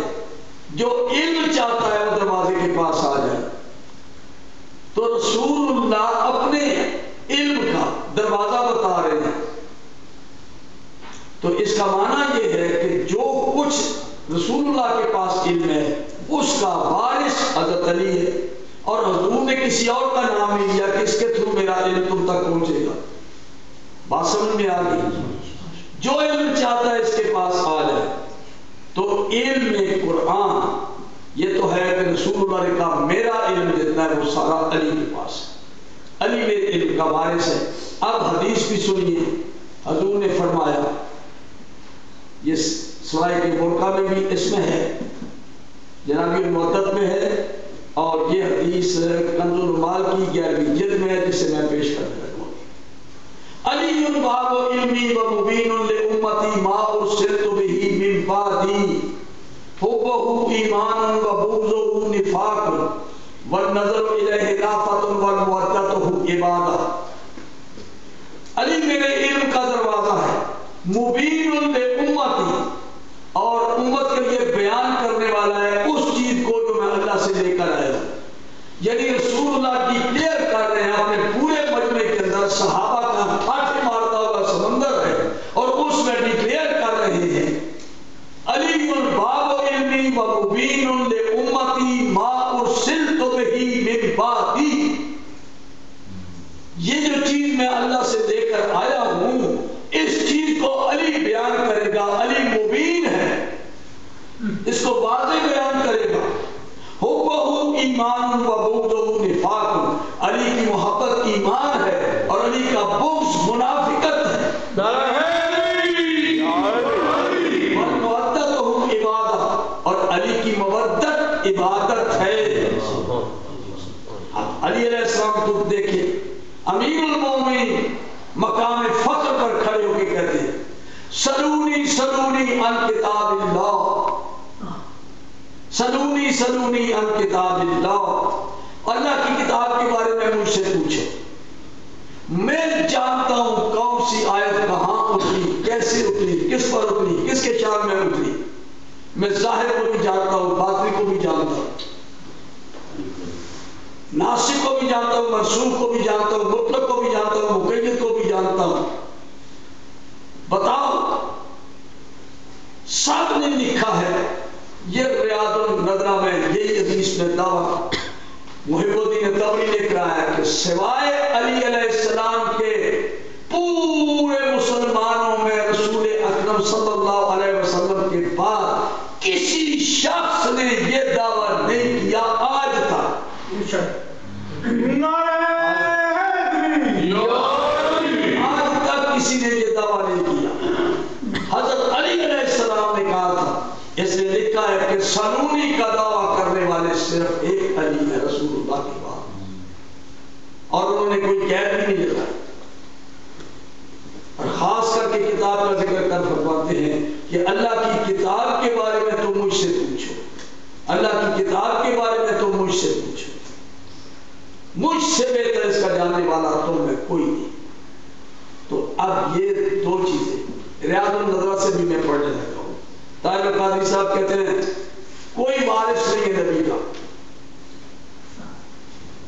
S1: جو علم چاہتا ہے وہ دروازے کے پاس آ جائے. تو رسول اللہ اپنے علم کا دروازہ بتا رہے ہیں. تو اس کا معنی یہ ہے کہ جو کچھ رسول اللہ کے پاس علم ہے اس کا وارث حضرت علی ہے، اور حضور نے کسی اور کا نام نہیں لیا کہ اس کے تھرو میرا علم تم تک پہنچے گا. بات سمجھ میں آ گئی؟ جو علم چاہتا ہے اس کے پاس آ جائے. تو علم قرآن یہ تو ہے کہ رسول اللہ نے کہا میرا علم جتنا ہے وہ سارا علی کے پاس ہے، علی میرے علم کا وارث ہے. اب حدیث بھی سنیے، حضور نے فرمایا، یہ سورہ کے برقع میں بھی اس میں ہے، جناب المعدت میں ہے، اور یہ حدیث کنز المال کی 11ویں جلد میں ہے جسے میں پیش کرنے لگا. علی باب علمی و مبین لامتی ما ارسلت به من بعدی حبه ایمان و بغضه نفاق والنظر الیہ رافت والمودته عبادہ. علی میرے علم کا دروازہ ہے، مبین لامتی، اور امت کے لیے بیان کرنے والا ہے اس چیز کو جو میں اللہ سے لے کر آیا ہوں. یعنی رسول اللہ کی کلیئر کر رہے ہیں اپنے پورے مجمع کے اندر، صحابہ کا پھاٹے مارتا ہوا سمندر ہے اور اس میں ڈکلیئر کر رہے ہیں علی باب علمی و مبین لامتی ما ارسلت به من بعدی. یہ جو چیز میں اللہ سے لے کر آیا ہوں اس چیز کو علی بیان کرے گا. علی مبین ہے، اس کو واضح بیان کرے گا. حبہ ایمان و بغضہ نفاق، علی کی محبت ایمان ہے اور علی کا بغض منافقت ہے. والمودۃ عبادہ، اور علی کی مودت عبادت ہے. علی علیہ السلام کو دیکھیں، امیر المومنین مقام فخر پر کھڑے ہو کے کہتے ہیں سلونی سلونی عن کتاب اللہ، سلونی سلونی عن کتاب اللہ. اللہ کی کتاب کے بارے میں مجھ سے پوچھو، میں جانتا ہوں کون سی آیت کہاں اتری، کیسے اتری، کس پر اتری، کس کے شان میں اتری. میں ظاہر کو بھی جانتا ہوں، باطن کو بھی جانتا ہوں، ناسخ کو بھی جانتا ہوں، منسوخ کو بھی جانتا ہوں، مطلق کو بھی جانتا ہوں، مقید کو بھی جانتا ہوں. بتاؤ، سب نے لکھا ہے. یہ ریاض النظرہ میں یہی حدیث میں دعویٰ محب الدین طبری لکھ رہا ہے کہ سوائے علی علیہ السلام کے پورے مسلمانوں میں رسول اکرم صلی اللہ علیہ وسلم کے بعد کسی شخص نے یہ دعویٰ نہیں کیا آج تک. آج تک کسی نے یہ دعویٰ نہیں کیا. حضرت علی علیہ السلام نے کہا تھا، اس نے لکھا ہے کہ سلونی کا دعویٰ کرنے والے صرف ایک علی ہے رسول اللہ کے بعد، اور انہوں نے کوئی قید بھی نہیں لگایا. اور خاص کر کے کتاب کا ذکر کر فرماتے ہیں کہ اللہ کی کتاب کے بارے میں تو مجھ سے پوچھو، اللہ کی کتاب کے بارے میں تو مجھ سے پوچھو، مجھ سے بہتر اس کا جاننے والا تم میں کوئی نہیں. تو اب یہ دو چیزیں ریاض النظرہ سے بھی میں پڑھنے لگا ہوں. طاہر القادری صاحب کہتے ہیں کوئی وارث نہیں ہے نبی کا,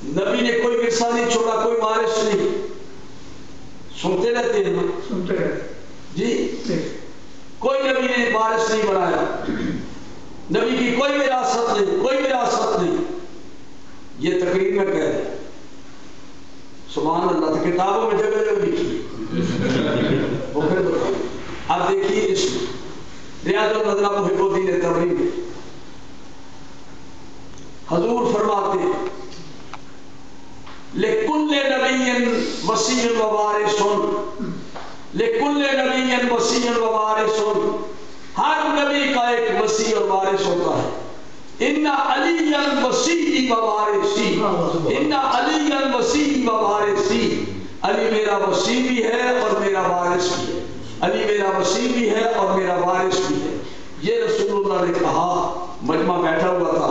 S1: نبی نے کوئی ورثہ نہیں چھوڑا, کوئی وارث نہیں. سنتے رہتے ہیں نا,
S3: سنتے رہتے
S1: جی, کوئی نبی نے وارث نہیں بنایا, نبی کی کوئی وراثت نہیں, کوئی وراثت نہیں. یہ تقریر میں کہہ رہے ہیں. سبحان اللہ, تو کتابوں میں جگہ جگہ لکھی وہ پھر بتائیے. اب دیکھیے اس ریاض النظرہ محب الدین تبری میں حضور فرماتے ہیں لِكُلِّ نَبِيٍّ وَصِيٌّ وَوَارِثٌ, لِكُلِّ نَبِيٍّ وَصِيٌّ وَوَارِثٌ, ہر نبی کا ایک وصی اور وارث ہوتا ہے. ان علیٰ وصی ووارثی, ان علیٰ وصی ووارثی, علی میرا وصی بھی ہے اور میرا وارث بھی ہے, علی میرا وصی بھی ہے اور میرا وارث بھی ہے. یہ رسول اللہ نے کہا. مجمع بیٹھا ہوا تھا,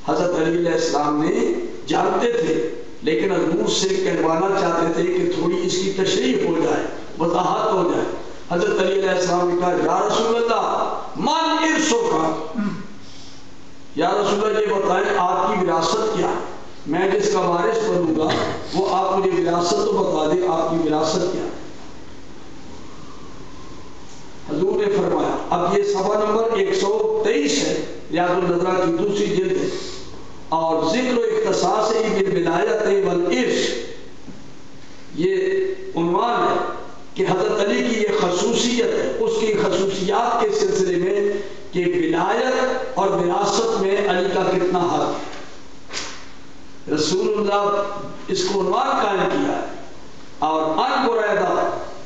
S1: حضرت علی علیہ السلام نے جانتے تھے لیکن حضور سے کہوانا چاہتے تھے کہ تھوڑی اس کی تشریح ہو جائے, وضاحت ہو جائے. حضرت علی علیہ السلام نے کہا یا رسول اللہ من ارثو کا, یا رسول اللہ یہ بتائیں آپ کی وراثت کیا ہے, میں جس کا وارث بنوں گا وہ آپ مجھے وراثت تو بتا دیں, آپ کی وراثت کیا ہے. حضور نے فرمایا, اب یہ صفحہ نمبر 123 ہے, ریاض النظرہ کی دوسری جلد ہے, اور ذکر و اختصاص بالولایت والارث, یہ عنوان ہے کہ حضرت علی کی یہ خصوصیت ہے, اس کی خصوصیات کے سلسلے میں کہ ولایت اور وراثت میں علی کا کتنا حق ہے. رسول اللہ اس کو عنوان قائم کیا ہے. اور ان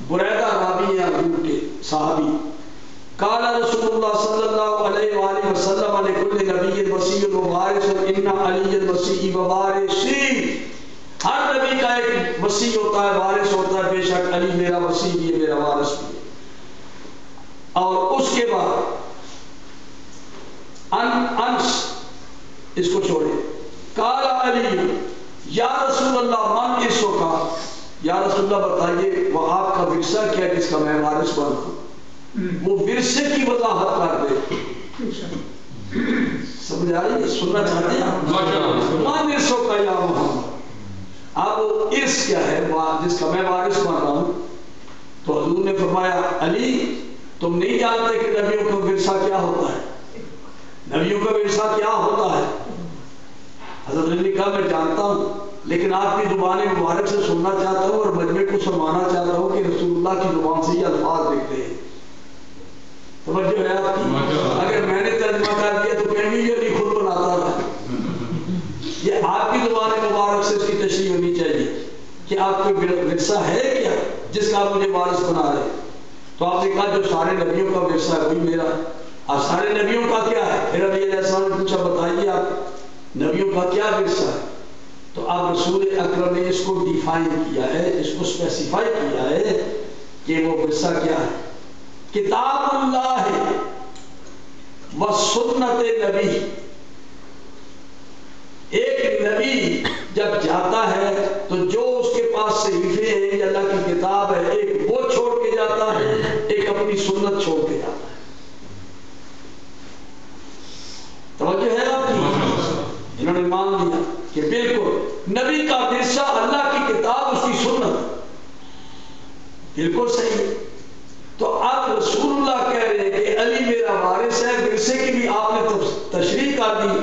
S1: بریدہ راوی ہیں حضور کے صحابی, قال رسول اللہ صلی اللہ علیہ وآلہ وسلم لکل نبی وصی ووارث ان علی الوصی ووارثی, ہر نبی کا ایک وصی ہوتا ہے, وارث ہوتا ہے, بے شک علی میرا وصی بھی ہے, میرا وارث بھی ہے. اور اس کے بعد انس, اس کو چھوڑے, قال علی یا رسول اللہ من ارثو کا, یا رسول اللہ بتائیے وہ آپ کا ورثہ کیا جس کا میں وارث بنوں. وہ ورثے کی وضاحت کر دے. سمجھ آئی, سننا چاہتے ہیں من ارثو کا یا محمد. اب ارث کیا ہے جس کا میں وارث بن رہا ہوں. تو حضور نے فرمایا علی تم نہیں جانتے کہ نبیوں کا ورثہ کیا ہوتا ہے, نبیوں کا ورثہ کیا ہوتا ہے. حضرت علی نے کہا میں جانتا ہوں لیکن آپ کی زبان مبارک سے سننا چاہتا ہوں اور مجمع کو سنوانا چاہتا ہوں کہ رسول اللہ کی زبان سے یہ الفاظ لکھتے ہیں. توجہ ہے آپ کی. اگر میں نے ترجمہ کر دیا تو کہیں گے یہ علی خود بناتا رہا. یہ آپ کی زبان مبارک سے اس کی تشریح ہونی چاہیے کہ آپ کو ورثہ ہے کیا جس کا آپ مجھے وارث بنا رہے. تو آپ نے کہا جو سارے نبیوں کا ورثہ ہے وہی میرا. اب سارے نبیوں کا کیا ہے؟ پھر علی علیہ السلام نے پوچھا بتائیے آپ نبیوں کا کیا ورثہ ہے. تو اب رسول اکرم نے اس کو ڈیفائن کیا ہے, اس کو اسپیسیفائی کیا ہے کہ وہ ورثہ کیا ہے. کتاب اللہ و سنت نبی. ایک نبی جب جاتا ہے تو جو اس کے پاس صحیفے ہیں یہ اللہ کی کتاب ہے, ایک وہ چھوڑ کے جاتا ہے, ایک اپنی سنت چھوڑ کے جاتا ہے. توجہ ہے آپ کی. انہوں نے مان لیا کہ بالکل نبی کا ورثہ اللہ کی کتاب, اس کی سنت, بالکل صحیح. تو اب رسول اللہ کہہ رہے ہیں کہ علی میرا وارث ہے. ورثے کی بھی آپ نے تشریح کر دی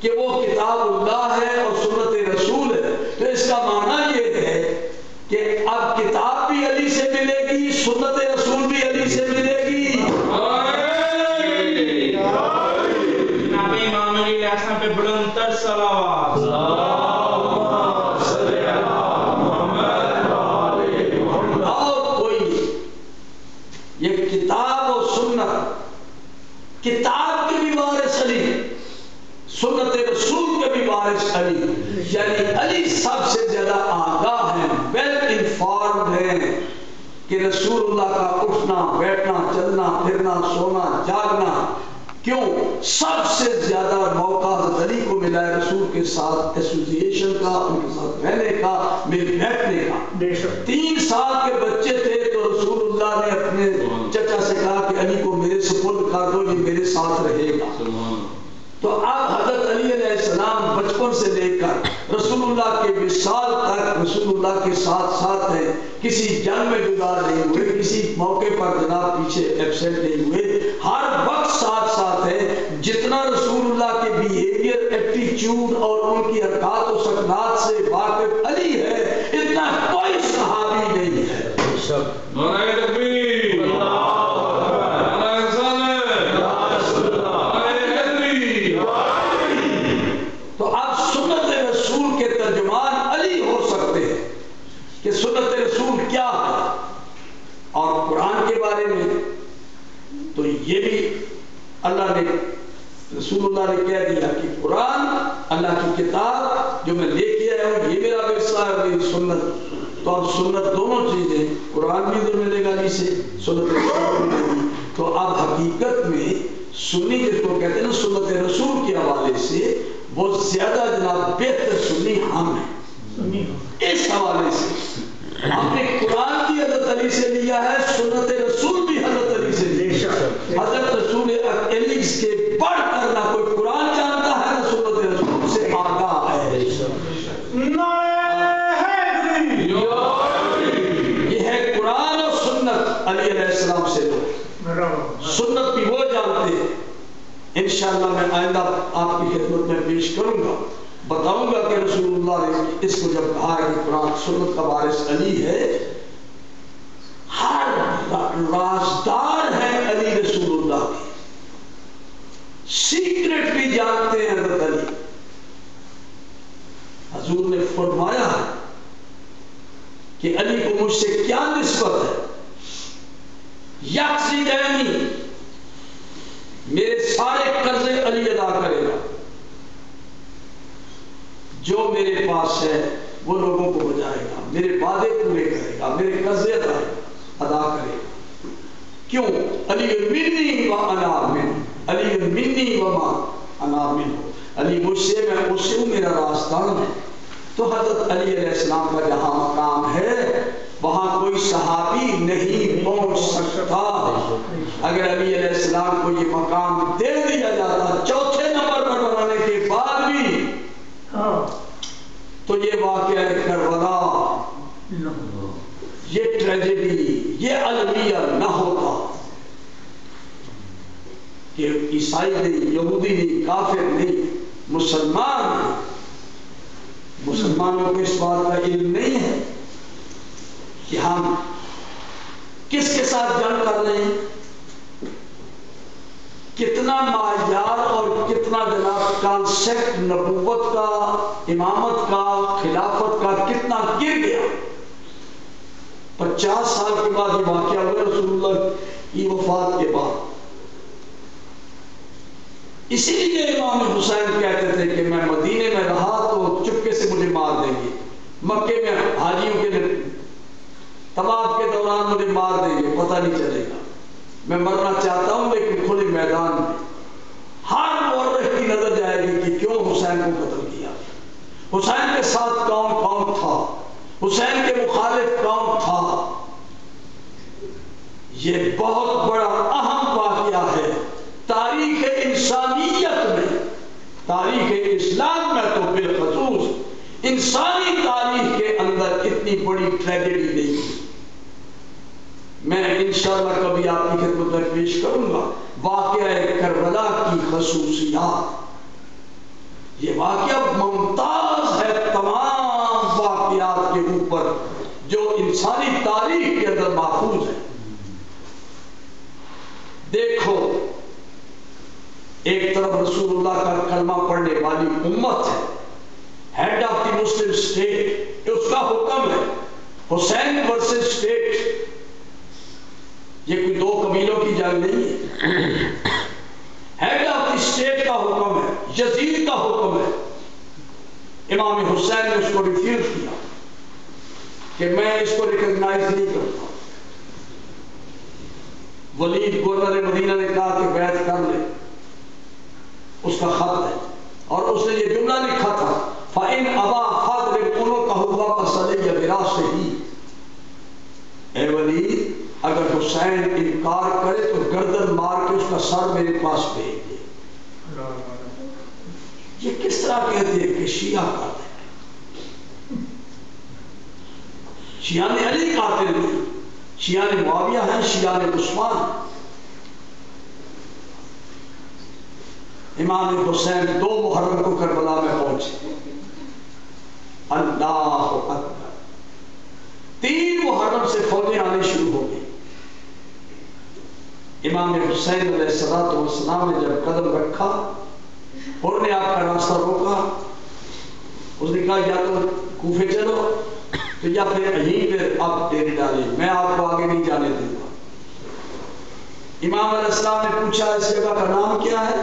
S1: کہ وہ کتاب اللہ ہے اور سنت رسول ہے. تو اس کا معنی یہ ہے کہ اب کتاب بھی علی سے ملے گی, سنت رسول بھی علی سے ملے گی.
S2: پہ بلند تر صلوات.
S1: اور کوئی یہ کتاب و سنت, کتاب کے بھی وارث علی, سنت رسول کے بھی وارث علی. یعنی علی سب سے زیادہ آگاہ ہیں, ویل انفارمڈ ہیں کہ رسول اللہ کا اٹھنا بیٹھنا چلنا پھرنا سونا جاگنا. کیوں؟ سب سے زیادہ موقع حضرت علی کو ملا ہے رسول کے ساتھ ایسوسیشن کا, ان کے ساتھ رہنے کا, مل بیٹھنے کا. 3 سال کے بچے تھے تو یہ میرے ساتھ رہے گا۔ تو اب حضرت علی علیہ السلام بچپن سے لے کر رسول اللہ کے وصال تک رسول اللہ کے ساتھ ساتھ ہیں، کسی جنگ میں جدا نہیں ہوئے، کسی موقع پر جناب پیچھے ایبسینٹ نہیں ہوئے، ہر وقت ساتھ ساتھ ہیں۔ جتنا رسول اللہ کے بیہیویئر، ایٹیچیوڈ اور ان کی حرکات و سکنات سے واقف علی ہے، اتنا کوئی صحابی نہیں ہے۔
S2: نعرہ تکبیر،
S1: تو اب سنت رسول کے ترجمان علی ہو سکتے ہیں کہ سنت رسول کیا ہے، اور قرآن کے بارے میں تو یہ بھی اللہ نے رسول اللہ نے کہہ دیا کہ قرآن اللہ کی کتاب جو میں لے کے آیا ہوں یہ میرا ورثہ ہے، میری سنت۔ تو اب سنت دونوں چیزیں، قرآن بھی ادھر ملے گا علی سے، سنت رسول بھی ملے گی۔ تو اب حقیقت میں سنی جس کو کہتے ہیں نا سنت رسول کے حوالے سے، وہ زیادہ جناب بہتر سنی ہم ہیں۔ اس حوالے سے ہم نے قرآن کی حضرت علی سے لیا ہے، سنت رسول بھی حضرت علی سے لیا ہے۔ حضرت رسول علی کے بڑھ کر نہ کوئی قرآن جانتا ہے نہ سنت رسول سے آگاہ ہے۔ یہ ہے قرآن اور سنت علی علیہ السلام سے لو۔ سنت بھی وہ جانتے ہیں، انشاءاللہ میں آئندہ آپ کی خدمت میں پیش کروں گا، بتاؤں گا کہ رسول اللہ نے اس کو جب کہا ہے کہ قرآن سنت کا وارث علی ہے، ہر رازدار ہے علی رسول اللہ کی، سیکرٹ بھی جانتے ہیں حضرت علی۔ حضور نے فرمایا ہے کہ علی کو مجھ سے کیا نسبت ہے، یکسی دینی، میرے سارے قرضے علی ادا کرے گا، جو میرے پاس ہے وہ لوگوں کو بجائے گا، میرے وعدے پورے کرے گا، میرے قرضے ادا کرے گا۔ کیوں؟ علی منی و انا من، علی منی و ما انا من، علی مجھ سے میں اس سے ہوں، میرا راستان ہے۔ تو حضرت علی علیہ السلام کا جہاں مقام ہے وہاں کوئی صحابی نہیں پہنچ سکتا۔ اگر علی علیہ السلام کو یہ مقام دے دیا جاتا چوتھے نمبر پر بنانے کے بعد بھی، تو یہ واقعہ کربلا، یہ ٹریجڈی، یہ المیہ نہ ہوتا کہ عیسائی نہیں، یہودی نہیں، کافر نہیں، مسلمان نہیں۔ مسلمانوں کو اس بات کا علم نہیں ہے کہ ہم کس کے ساتھ جنگ کر رہے ہیں، کتنا معیار اور کتنا جناب کانسیپٹ نبوت کا، امامت کا، خلافت کا کتنا گر گیا۔ 50 سال کے بعد یہ واقعہ ہوا رسول اللہ کی وفات کے بعد۔ اسی لیے امام حسین کہتے تھے کہ میں مدینے میں رہا تو چپکے سے مجھے مار دیں گے، مکے میں حاجیوں کے طواف کے دوران مجھے مار دیں گے، پتہ نہیں چلے گا، میں مرنا چاہتا ہوں لیکن کھلے میدان میں۔ ہر مورخ کی نظر جائے گی کہ کیوں حسین کو قتل کیا، حسین کے ساتھ کون کون تھا، حسین کے مخالف کون تھا۔ یہ بہت بڑا اہم واقعہ ہے تاریخ انسانیت میں، تاریخ اسلام میں تو بالخصوص انسانی تاریخ کے اندر اتنی بڑی ٹریجڈی نہیں ہے۔ میں انشاءاللہ کبھی آپ کی خدمت میں پیش کروں گا واقعہ کربلا کی خصوصیات۔ یہ واقعہ ممتاز ہے تمام واقعات کے اوپر جو انسانی تاریخ کے اندر محفوظ ہے۔ دیکھو، ایک طرف رسول اللہ کا کلمہ پڑھنے والی امت ہے، head of the Muslim state, اس کا حکم ہے حسین ورسز اسٹیٹ۔ یہ کوئی دو قبیلوں کی جنگ نہیں ہے، ہیڈ آف دی اسٹیٹ کا حکم ہے، یزید کا حکم ہے۔ امام حسین نے اس کو ریفیوز کیا کہ میں اس کو ریکگنائز نہیں کرتا۔ ولید گورنر مدینہ نے کہا کہ بیعت کر لے، اس کا خط ہے، اور اس نے یہ جملہ لکھا تھا فَإِنْ أَبَا فَاضْرِبْ عُنُقَهُ وَقَصَ لِيَ بِرَاسِهِ، اے ولید اگر حسین انکار کرے تو گردن مار کے اس کا سر میرے پاس بھیج دے۔ یہ کس طرح کہتے ہیں کہ شیعہ قاتل، شیعہ نے علی قاتل نہیں، شیعہ نے معاویہ ہیں، شیعہ نے عثمان۔ امام حسین 2 محرم کو کربلا میں پہنچے، اللہ اکبر، 3 محرم سے فوجیں آنے شروع ہو گئی۔ امام حسین علیہ السلام نے جب قدم رکھا، انہوں نے آپ کا راستہ روکا، اس نے کہا یا تو کوفے چلو تو یا پھر یہیں پہ آپ ڈیرے ڈالیں، میں آپ کو آگے نہیں جانے دوں گا۔ امام علیہ السلام نے پوچھا اس جگہ کا نام کیا ہے؟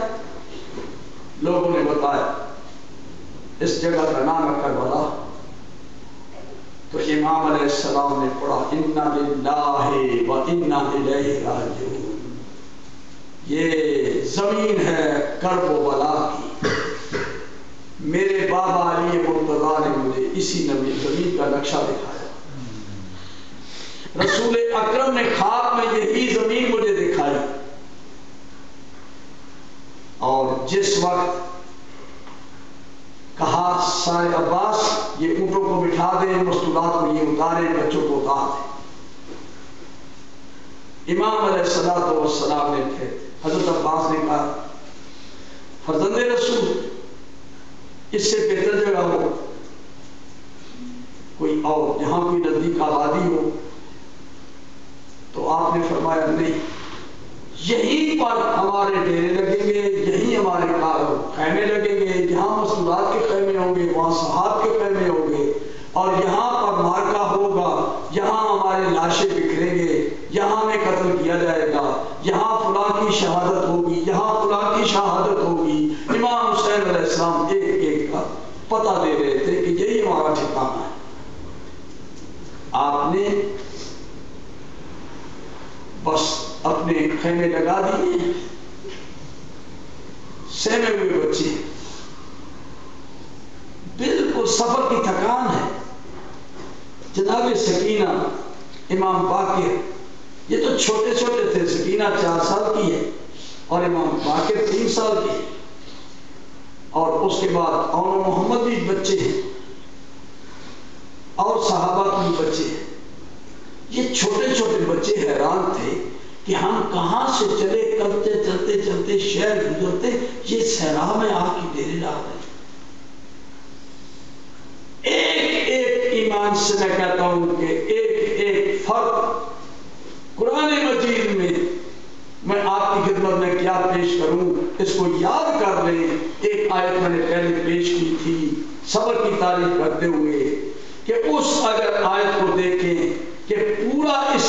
S1: لوگوں نے بتایا اس جگہ کا نام ہے کربلا۔ تو امام علیہ السلام نے پڑھا انا للہ و انا الیہ راجعون، یہ زمین ہے کرب و بلا کی، میرے بابا علی مرتضیٰ نے مجھے اسی زمین کا نقشہ دکھایا، رسول اکرم نے خواب میں یہی زمین مجھے دکھائی، اور جس وقت کہا سارے عباس یہ اونٹوں کو بٹھا دیں، مستورات کو یہ اتارے، بچوں کو اتار دیں، امام علیہ السلام نے تھے، حضرت عباس نے کہا فرزند رسول اس سے بہتر جگہ ہو کوئی اور، جہاں کوئی نزدیک آبادی ہو، تو آپ نے فرمایا نہیں، یہیں پر ہمارے ڈیرے لگیں گے، یہیں ہمارے خیمے لگیں گے، جہاں مستورات کے خیمے ہوں گے وہاں صحاب کے خیمے ہوں گے، اور یہاں پر مارکا ہوگا، یہاں ہمارے لاشیں بکھریں گے، یہاں ہمیں قتل کیا جائے گا، یہاں فلاں کی شہادت ہوگی، یہاں فلاں کی شہادت ہوگی۔ امام حسین علیہ السلام ایک ایک کا پتہ دے رہے تھے کہ یہی ہمارا ٹھکانہ ہے۔ آپ نے بس اپنے خیمے لگا دیے، سہمے ہوئے بچے، بالکل سفر کی تھکان ہے۔ جناب سکینہ، امام باقر، یہ تو چھوٹے چھوٹے تھے، سکینہ 4 سال کی ہے اور امام باقر 3 سال کی، اور اس کے بعد اور محمد بھی بچے ہیں اور صحابہ بھی بچے ہیں۔ یہ چھوٹے چھوٹے بچے حیران تھے کہ ہم کہاں سے چلے، چلتے چلتے چلتے شہر گزرتے، یہ صحرا میں آ کے ڈیرے ڈال رہے ہیں۔ ایک ایک ایمان سے میں کہتا ہوں کہ ایک ایک فرق قرآن مجید میں آپ کی خدمت میں کیا پیش کروں، اس کو یاد کر لیں۔ ایک آیت میں نے پہلے پیش کی تھی صبر کی تعریف کرتے ہوئے کہ اس اگر آیت کو دیکھیں کہ پورا اس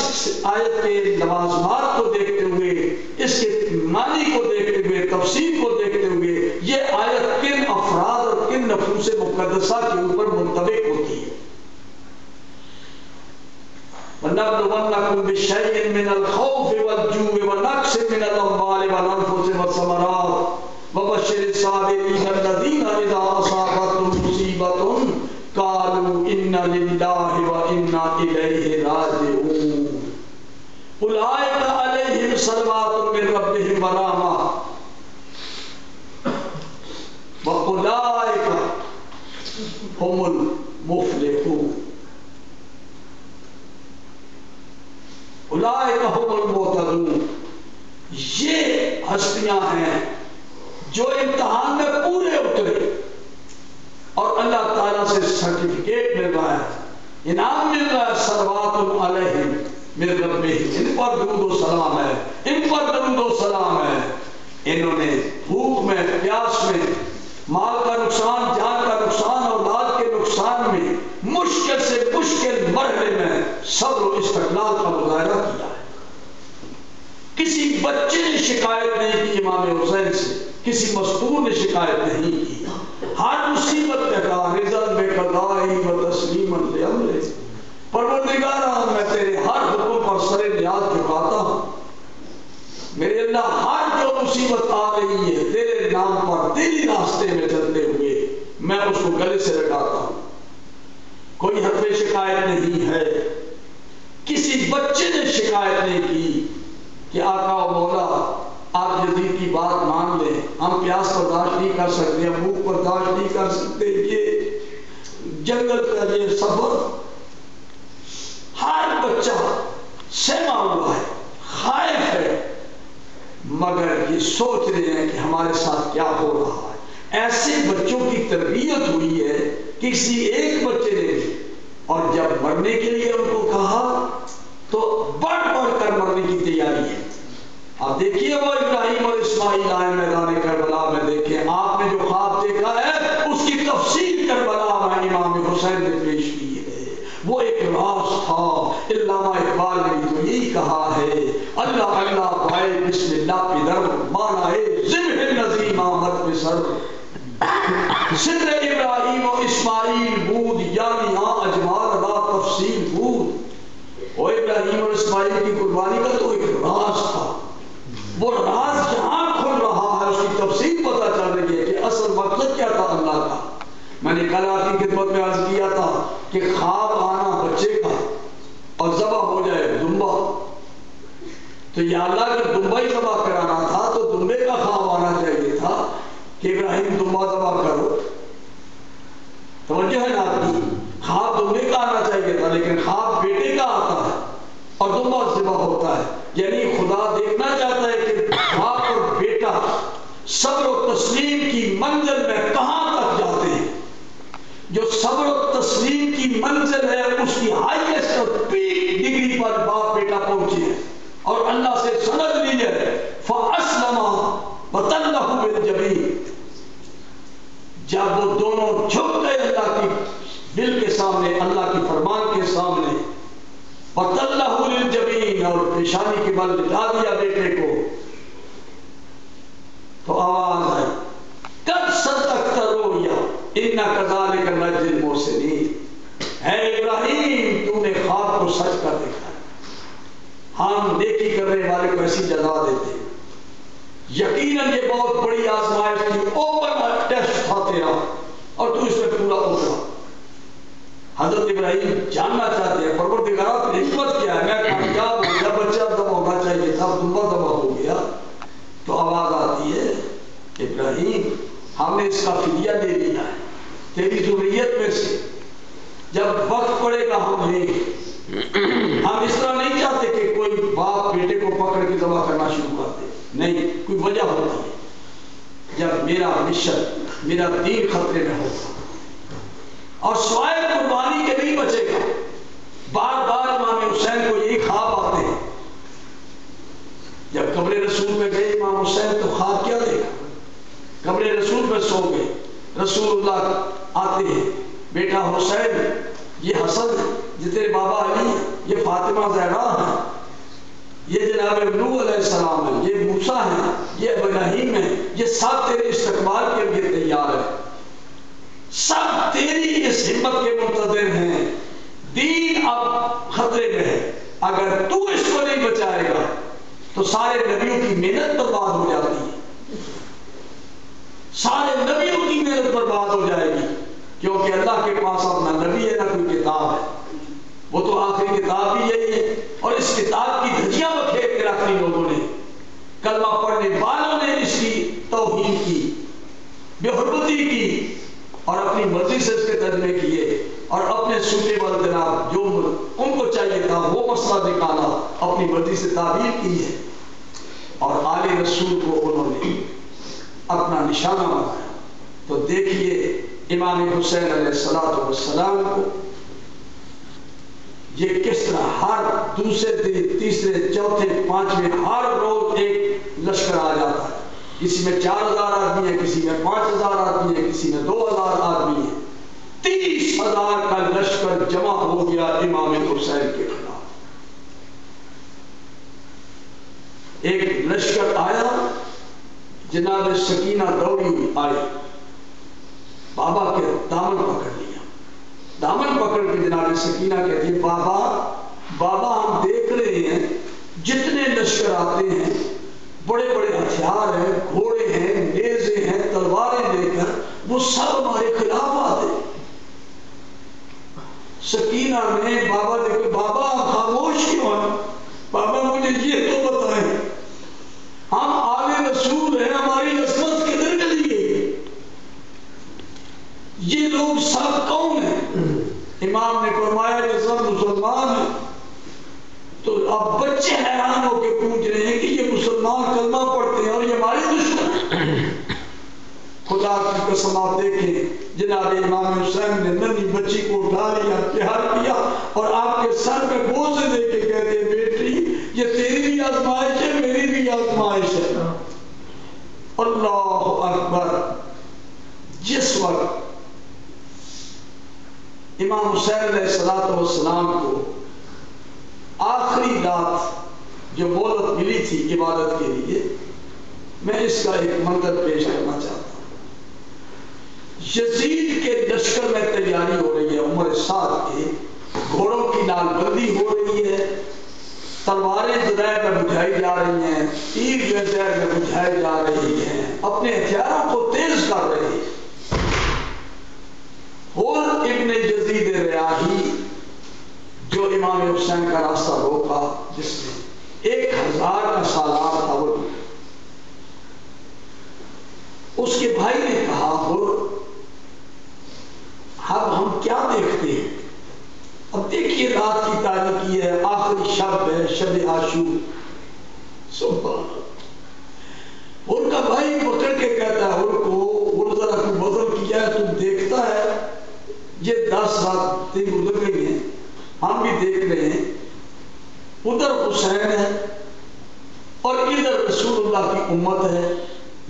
S1: آیت کے لوازمات کو دیکھتے ہوئے، اس کے معنی کو دیکھتے ہوئے، تفسیر کو دیکھتے ہوئے، یہ آیت کن افراد اور کن نفوس مقدسہ کے اوپر منطبق ہوتی ہے۔ وَنَبْلُوَنَّكُمْ بِشَيْءٍ مِّنَ الْخَوْفِ وَالْجُوعِ وَنَقْصٍ مِّنَ الْأَمْوَالِ وَالْأَنفُسِ وَالثَّمَرَاتِ وَبَشِّرِ الصَّابِرِينَ الَّذِينَ إِذَا أَصَابَتْهُمْ مُصِيبَةٌ قَالُوا إِنَّا لِلَّهِ وَإِنَّا إِلَيْهِ رَاجِعُونَ أُولَٰئِكَ عَلَيْهِمْ صَلَوَاتٌ مِّن رَّبِّهِمْ وَرَحْمَةٌ وَأُولَٰئِكَ هُمُ الْمُفْلِحُونَ۔ اولئک هم المہتدون، یہ ہستیاں ہیں جو امتحان میں پورے اترے اور اللہ تعالیٰ سے سرٹیفکیٹ مل رہا ہے، انعام مل رہا ہے، صلوات علیہم من ربہم، ان پر درود و سلام ہے، ان پر درود و سلام ہے۔ انہوں نے بھوک میں، پیاس میں، مال کا نقصان، جان کا نقصان، اولاد کے نقصان میں، مشکل سے مشکل مرحلے میں صبر و استقلال کا مظاہرہ کیا ہے۔ کسی بچے نے شکایت نہیں کی امام حسین سے، کسی مستور نے شکایت نہیں کی، ہر مصیبت میں کہا رضا بے قضائی و تسلیما لامرے، پروردگارا میں تیرے ہر حکم پر سر نیاز جھکاتا ہوں، میرے اللہ ہر جو مصیبت آ رہی ہے تیرے نام پر، تیری راستے میں چلتے ہوئے میں اس کو گلے سے لگاتا ہوں۔ کوئی حرف شکایت نہیں ہے، کسی بچے نے شکایت نہیں پیاس برداشت نہیں کر سکتے، ہم بھوک برداشت نہیں کر سکتے، یہ جنگل کا یہ سفر ہر بچہ سہما ہوا ہے، خائف ہے، مگر یہ سوچ رہے ہیں کہ ہمارے ساتھ کیا ہو رہا ہے۔ ایسے بچوں کی تربیت ہوئی ہے کسی ایک بچے نے بھی، اور جب مرنے کے لیے ان کو کہا تو بڑھ بڑھ کر مرنے کی تیاری ہے۔ اب دیکھیے وہ ابراہیم اور اسماعیل آئے میدان کربلا میں، دیکھیں آپ نے جو خواب دیکھا ہے اس کی تفصیل کربلا میں امام حسین نے پیش کی ہے۔ وہ ایک راز تھا۔ علامہ اقبال نے تو یہی کہا ہے، اللہ اللہ بھائی بسم اللہ پدر مانا ذبح نظیم آمد پہ سر، سر ابراہیم و اسماعیل بود یعنی ہاں اجمال را تفصیل بود۔ وہ ابراہیم اور اسماعیل کی قربانی کا تو ایک راز تھا، وہ راز جہاں کھل رہا ہے اس کی تفصیل پتہ چل رہی ہے کہ اصل مقصد کیا تھا اللہ کا۔ میں نے کل آپ کی خدمت میں عرض کیا تھا کہ خواب آنا بچے کا اور ذبح ہو جائے دمبا، تو یا اللہ اگر دمبا ہی ذبح کرانا تھا تو دمبے کا خواب آنا چاہیے تھا کہ ابراہیم دمبا ذبح کرو۔ توجہ ہے نا آپ کی، خواب دمبے کا آنا چاہیے تھا لیکن خواب بیٹے کا آتا ہے اور دمبا ذبح ہوتا ہے۔ یعنی خدا دیکھنا چاہتا ہے کہ باپ اور بیٹا صبر و تسلیم کی منزل میں کہاں تک جاتے ہیں۔ جو صبر و تسلیم کی منزل ہے اس کی ہائیسٹ اور پیک ڈگری پر باپ بیٹا پہنچے ہیں اور اللہ سے سند لی ہے فَأَسْلَمَا وَتَلَّهُ بِالْجَبِينِ۔ جب وہ دونوں جھک گئے اللہ کی دل کے سامنے، اللہ کی فرمان کے سامنے، وَتَلَّهُ لِلْجَبِينِ اور پیشانی کے بل لٹا دیا بیٹے کو، تو آواز آئی قَدْ صَدَّقْتَ رُؤْيَا إِنَّا كَذَلِكَ نَجْزِي الْمُحْسِنِينَ۔ اے ابراہیم تو نے خواب کو سچ کر دیکھا ہے، ہم نیکی کرنے والے کو ایسی جزا دیتے ہیں۔ یقیناً یہ بہت بڑی آزمائش تھی، اوپن ٹیسٹ تھا تیرا اور تو اس میں پورا اترا۔ حضرت ابراہیم جاننا چاہتے ہیں پروردگار کی حکمت کیا ہے، میں کامیاب ہو گیا، بچہ دبا ہونا چاہیے تھا، دمبا دبا ہو گیا، تو آواز آتی ہے ابراہیم ہم نے اس کا فدیہ دے دیا ہے تیری ذریت میں سے، جب وقت پڑے گا ہم لیں گے۔ ہم اس طرح نہیں چاہتے کہ کوئی باپ بیٹے کو پکڑ کے ذبح کرنا شروع کر دے، نہیں، کوئی وجہ ہوتی ہے۔ جب میرا مشن میرا دین خطرے میں ہوگا اور سوائے قربانی کے نہیں بچے گا۔ بار بار امام حسین کو یہی خواب آتے ہیں۔ جب قبر رسول میں گئے امام حسین تو خواب کیا دیکھا، قبر رسول میں سو گئے، رسول اللہ آتے ہیں، بیٹا حسین یہ حسن ہے، یہ تیرے بابا علی ہے، یہ فاطمہ زہرا ہے، یہ جناب نوح علیہ السلام ہے، یہ موسیٰ ہے، یہ ابراہیم ہے، یہ سب تیرے استقبال کے لیے تیار ہے، سب تیری اس ہمت کے منتظر ہیں۔ دین اب خطرے میں ہے، اگر تو اس کو نہیں بچائے گا تو سارے نبیوں کی محنت برباد ہو جاتی ہے، سارے نبیوں کی محنت برباد ہو جائے گی، کیونکہ اللہ کے پاس اب نہ نبی ہے نہ کوئی کتاب ہے، وہ تو آخری کتاب بھی یہی ہے، اور اس کتاب کی دھجیاں بکھیر کے رکھ لی لوگوں نے، کلمہ پڑھنے والوں نے اس کی توہین کی، بے حرمتی کی، اور اپنی مرضی سے اس کے ترجمے کیے اور اپنے سوٹیبل جناب جو ان کو چاہیے تھا وہ مسئلہ نکالا، اپنی مرضی سے تعبیر کی ہے، اور آل رسول کو انہوں نے اپنا نشانہ بنایا۔ تو دیکھیے امام حسین علیہ السلام کو یہ کس طرح ہر دوسرے دن، تیسرے، چوتھے، پانچویں ہر روز ایک لشکر آ جاتا ہے، کسی میں 4000 آدمی ہے، کسی میں 5000 آدمی ہے، کسی میں 2000 آدمی ہے، 30,000 کا لشکر جمع ہو گیا امام حسین کے خلاف۔ ایک لشکر آیا، جناب سکینہ دوڑی آئی، بابا کے دامن پکڑ لیا، دامن پکڑ کے جناب سکینہ کہتی ہے بابا ہم دیکھ رہے ہیں جتنے لشکر آتے ہیں، بڑے بڑے ہتھیار ہیں، گھوڑے ہیں، نیزے ہیں، تلواریں لے کر، وہ سب ہمارے خلاف آتے ہیں۔ سکینہ نے بابا دیکھو، بابا خاموش کیوں ہیں؟ بابا مجھے یہ تو بتائیں، ہم آل رسول ہیں، ہماری عصمت کدھر کی قسم آپ دیکھیں جناب امام حسین نے ننھی بچی کو اٹھا لیا، پیار کیا اور آپ کے سر پہ بوسے دے کے کہتے ہیں بیٹی یہ تیری بھی آزمائش ہے، میری بھی آزمائش ہے۔ اللہ اکبر۔ جس وقت امام حسین علیہ السلام کو آخری رات جو مہلت ملی تھی عبادت کے لیے، میں اس کا ایک منظر پیش کرنا چاہتا ہوں۔ یزید کے لشکر میں تیاری ہو رہی ہے، عمر سعد کے گھوڑوں کی نال بندی ہو رہی ہے، تلواریں زرائع میں بجھائی جا رہی ہیں، تیر جو زیر میں بجھائی جا رہی ہیں، اپنے ہتھیاروں کو تیز کر رہے ہیں۔ اور ابن یزید ریاحی جو امام حسین کا راستہ روکا، جس نے 1000 کا سالار تھا، وہ اس کے بھائی نے کہا اب ہم کیا دیکھتے ہیں؟ اب دیکھیے رات کی تاریکی ہے، آخری شب ہے، شب عاشور۔ سبحان اللہ۔ ان کا بھائی پکڑ کے کہتا ہے ان کو ذرا کوئی وزن کیا ہے، تم دیکھتا ہے یہ 10 راتیں گزر گئی ہیں، ہم بھی دیکھ رہے ہیں، ادھر حسین ہے اور ادھر رسول اللہ کی امت ہے،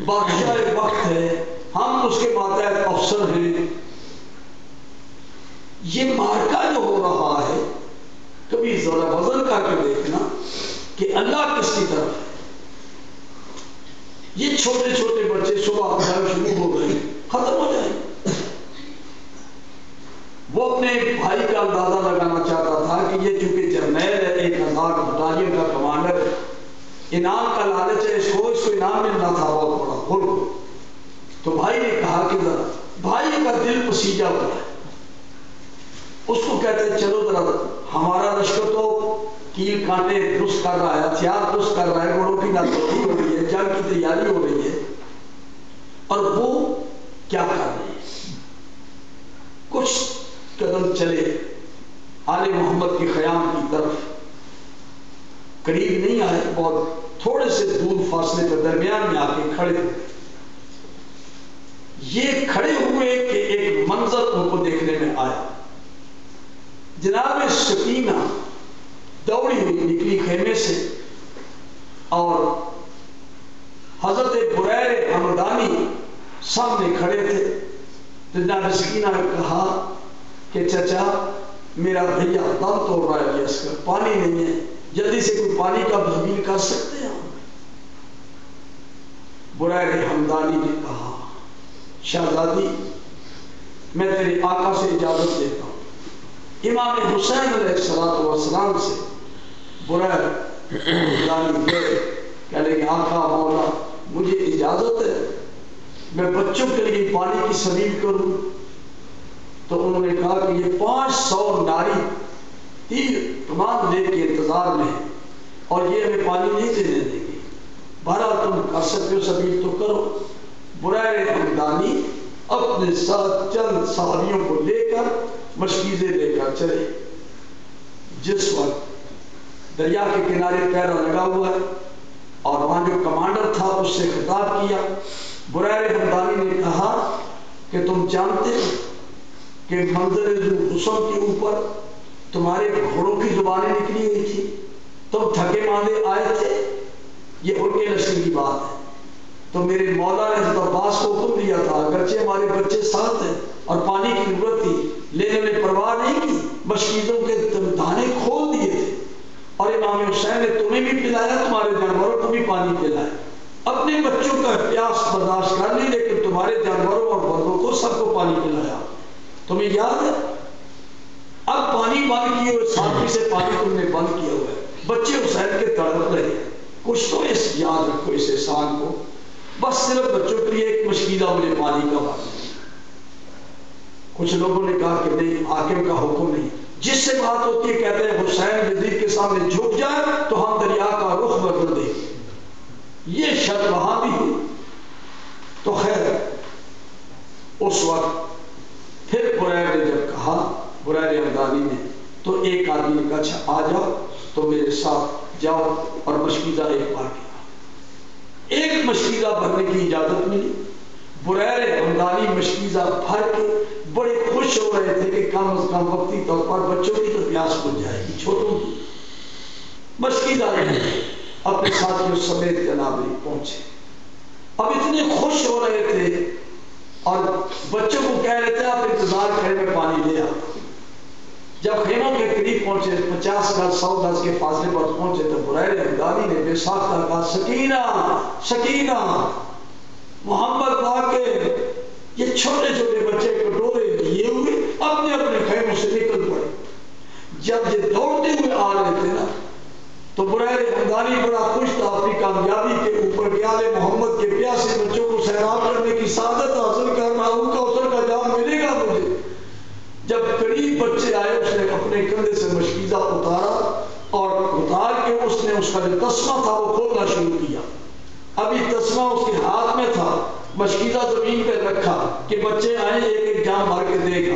S1: بادشاہ وقت ہے، ہم اس کے ماتحت افسر ہیں۔ یہ مارکا جو ہو رہا ہے، کبھی ذرا وزن کر کے دیکھنا کہ اللہ کس کی طرف ہے۔ یہ چھوٹے چھوٹے بچے صبح اٹھنا شروع ہو گئے، ختم ہو جائیں۔ وہ اپنے بھائی کا اندازہ لگانا چاہتا تھا کہ یہ چونکہ جرنیل ہے، 1000 بٹالین کا کمانڈر ہے، انعام کا لالچ ہے، اس کو انعام ملنا تھا بہت بڑا خود۔ تو بھائی نے کہا کہ ذرا، بھائی کا دل پسیجا ہوا ہے، اس کو کہتے ہیں چلو ذرا، ہمارا لشکر تو کیل کانٹے درست کر رہا ہے، ہتھیار درست کر رہا ہے، گھوڑوں کی ناپتی ہو رہی ہے، جنگ کی تیاری ہو رہی ہے، اور وہ کیا کر رہے ہیں؟ کچھ قدم چلے آل محمد کی خیام کی طرف، قریب نہیں آئے، بہت تھوڑے سے دور فاصلے پر درمیان میں آ کے کھڑے ہوئے۔ یہ کھڑے ہوئے کہ ایک منظر ان کو دیکھنے میں آیا۔ جناب سکینہ دوڑی ہوئی نکلی خیمے سے، اور حضرت بریر حمدانی سامنے کھڑے تھے۔ جناب سکینہ نے کہا کہ چچا میرا بھیا دم توڑ رہا ہے، اس کا پانی نہیں ہے، جلدی سے کوئی پانی کا تحویل کر سکتے ہیں؟ بریر حمدانی نے کہا شہزادی میں تیرے آقا سے اجازت لیتا ہوں۔ امام حسین علیہ السلام سے بریر حمدانی کہنے کہ آقا مولا مجھے اجازت ہے میں بچوں کے لیے پانی کی سبیل کروں؟ تو انہوں نے کہا کہ یہ 500 ناری تیر کمان لے کے انتظار میں ہے اور یہ ہمیں پانی نہیں دینے دیں گے، بہرحال تم کر سکتے ہو سبیل تو کرو۔ بریر حمدانی اپنے ساتھ چند صحابیوں کو لے کر مشکیزیں لے کر چلے۔ جس وقت دریا کے کنارے پیرا لگا ہوا ہے اور وہاں جو کمانڈر تھا اس سے خطاب کیا، بریر حمدانی نے کہا کہ تم جانتے ہو کہ منظر حسن کے اوپر تمہارے گھوڑوں کی زبانیں نکلی ہوئی تھی، تم تھکے ماندے آئے تھے، یہ ان کے لشکر کی بات ہے۔ تو میرے مولا نے حضرت عباس کو حکم دیا تھا، اگرچہ ہمارے بچے ساتھ ہیں اور پانی کی ضرورت تھی لیکن نے پرواہ نہیں کی، مشکیزوں کے دانے کھول دیے تھے، اور امام حسین نے تمہیں بھی پلایا، تمہارے جانوروں کو بھی پانی پلایا، اپنے بچوں کا پیاس برداشت کر لی لیکن تمہارے جانوروں اور بندوں کو سب کو پانی پلایا۔ تمہیں یاد ہے؟ اب پانی بند کیے ہوئے ساتھی سے پانی تم نے بند کیا ہوا ہے، بچے حسین کے تڑپ رہے ہیں، کچھ تو اس یاد رکھو اس احسان کو، بس صرف بچوں کے لیے ایک مشکیزہ مجھے پانی کا بات نہیں۔ کچھ لوگوں نے کہا کہ نہیں، حاکم کا حکم نہیں، جس سے بات ہوتی ہے کہتے ہیں حسین یزید کے سامنے جھک جائے تو ہم دریا کا رخ بدل دیں، یہ شرط وہاں بھی ہوئی۔ تو خیر اس وقت پھر بریر نے جب کہا، بریر حمدانی نے، تو ایک آدمی نے کہا اچھا آ جاؤ، تو میرے ساتھ جاؤ اور مشکیزہ ایک بار کیا۔ ایک مشکیزہ بھرنے کی اجازت ملی۔ بریر ہمدانی مشکیزہ بھر کے بڑے خوش ہو رہے تھے کہ کم از کم وقتی طور پر بچوں کی تو پیاس بجھ جائے گی، چھوٹوں کی۔ مشکیزہ اپنے ساتھیوں سمیت جنابری پہنچے، اب اتنے خوش ہو رہے تھے اور بچوں کو کہہ رہے تھے آپ انتظار کریں میں پانی لے آتا۔ جب خیموں کے قریب پہنچے، 50 گز 100 گز کے فاصلے پر پہنچے تو بریر ہمدانی نے بے ساختہ کہا سکینہ سکینہ، محمد واقع یہ چھوٹے چھوٹے بچے کٹورے لیے ہوئے اپنے اپنے خیموں سے نکل پڑے۔ جب یہ دوڑتے ہوئے آ رہے تھے نا تو بریر ہمدانی بڑا خوش تھا اپنی کامیابی کے اوپر کہ آل محمد کے پیاسے بچوں کو سیراب کرنے کی سعادت حاصل کرنا، ان کا اوسر کا جام ملے گا مجھے۔ جب قریب بچے آئے اس نے اپنے کندھے سے مشکیزہ اتارا اور اتار کے اس نے اس کا جو تسمہ تھا وہ کھولنا شروع کیا۔ ابھی تسمہ اس کے ہاتھ میں تھا، مشکیزہ زمین پہ رکھا کہ بچے آئیں ایک ایک جام بھر کے دے گا۔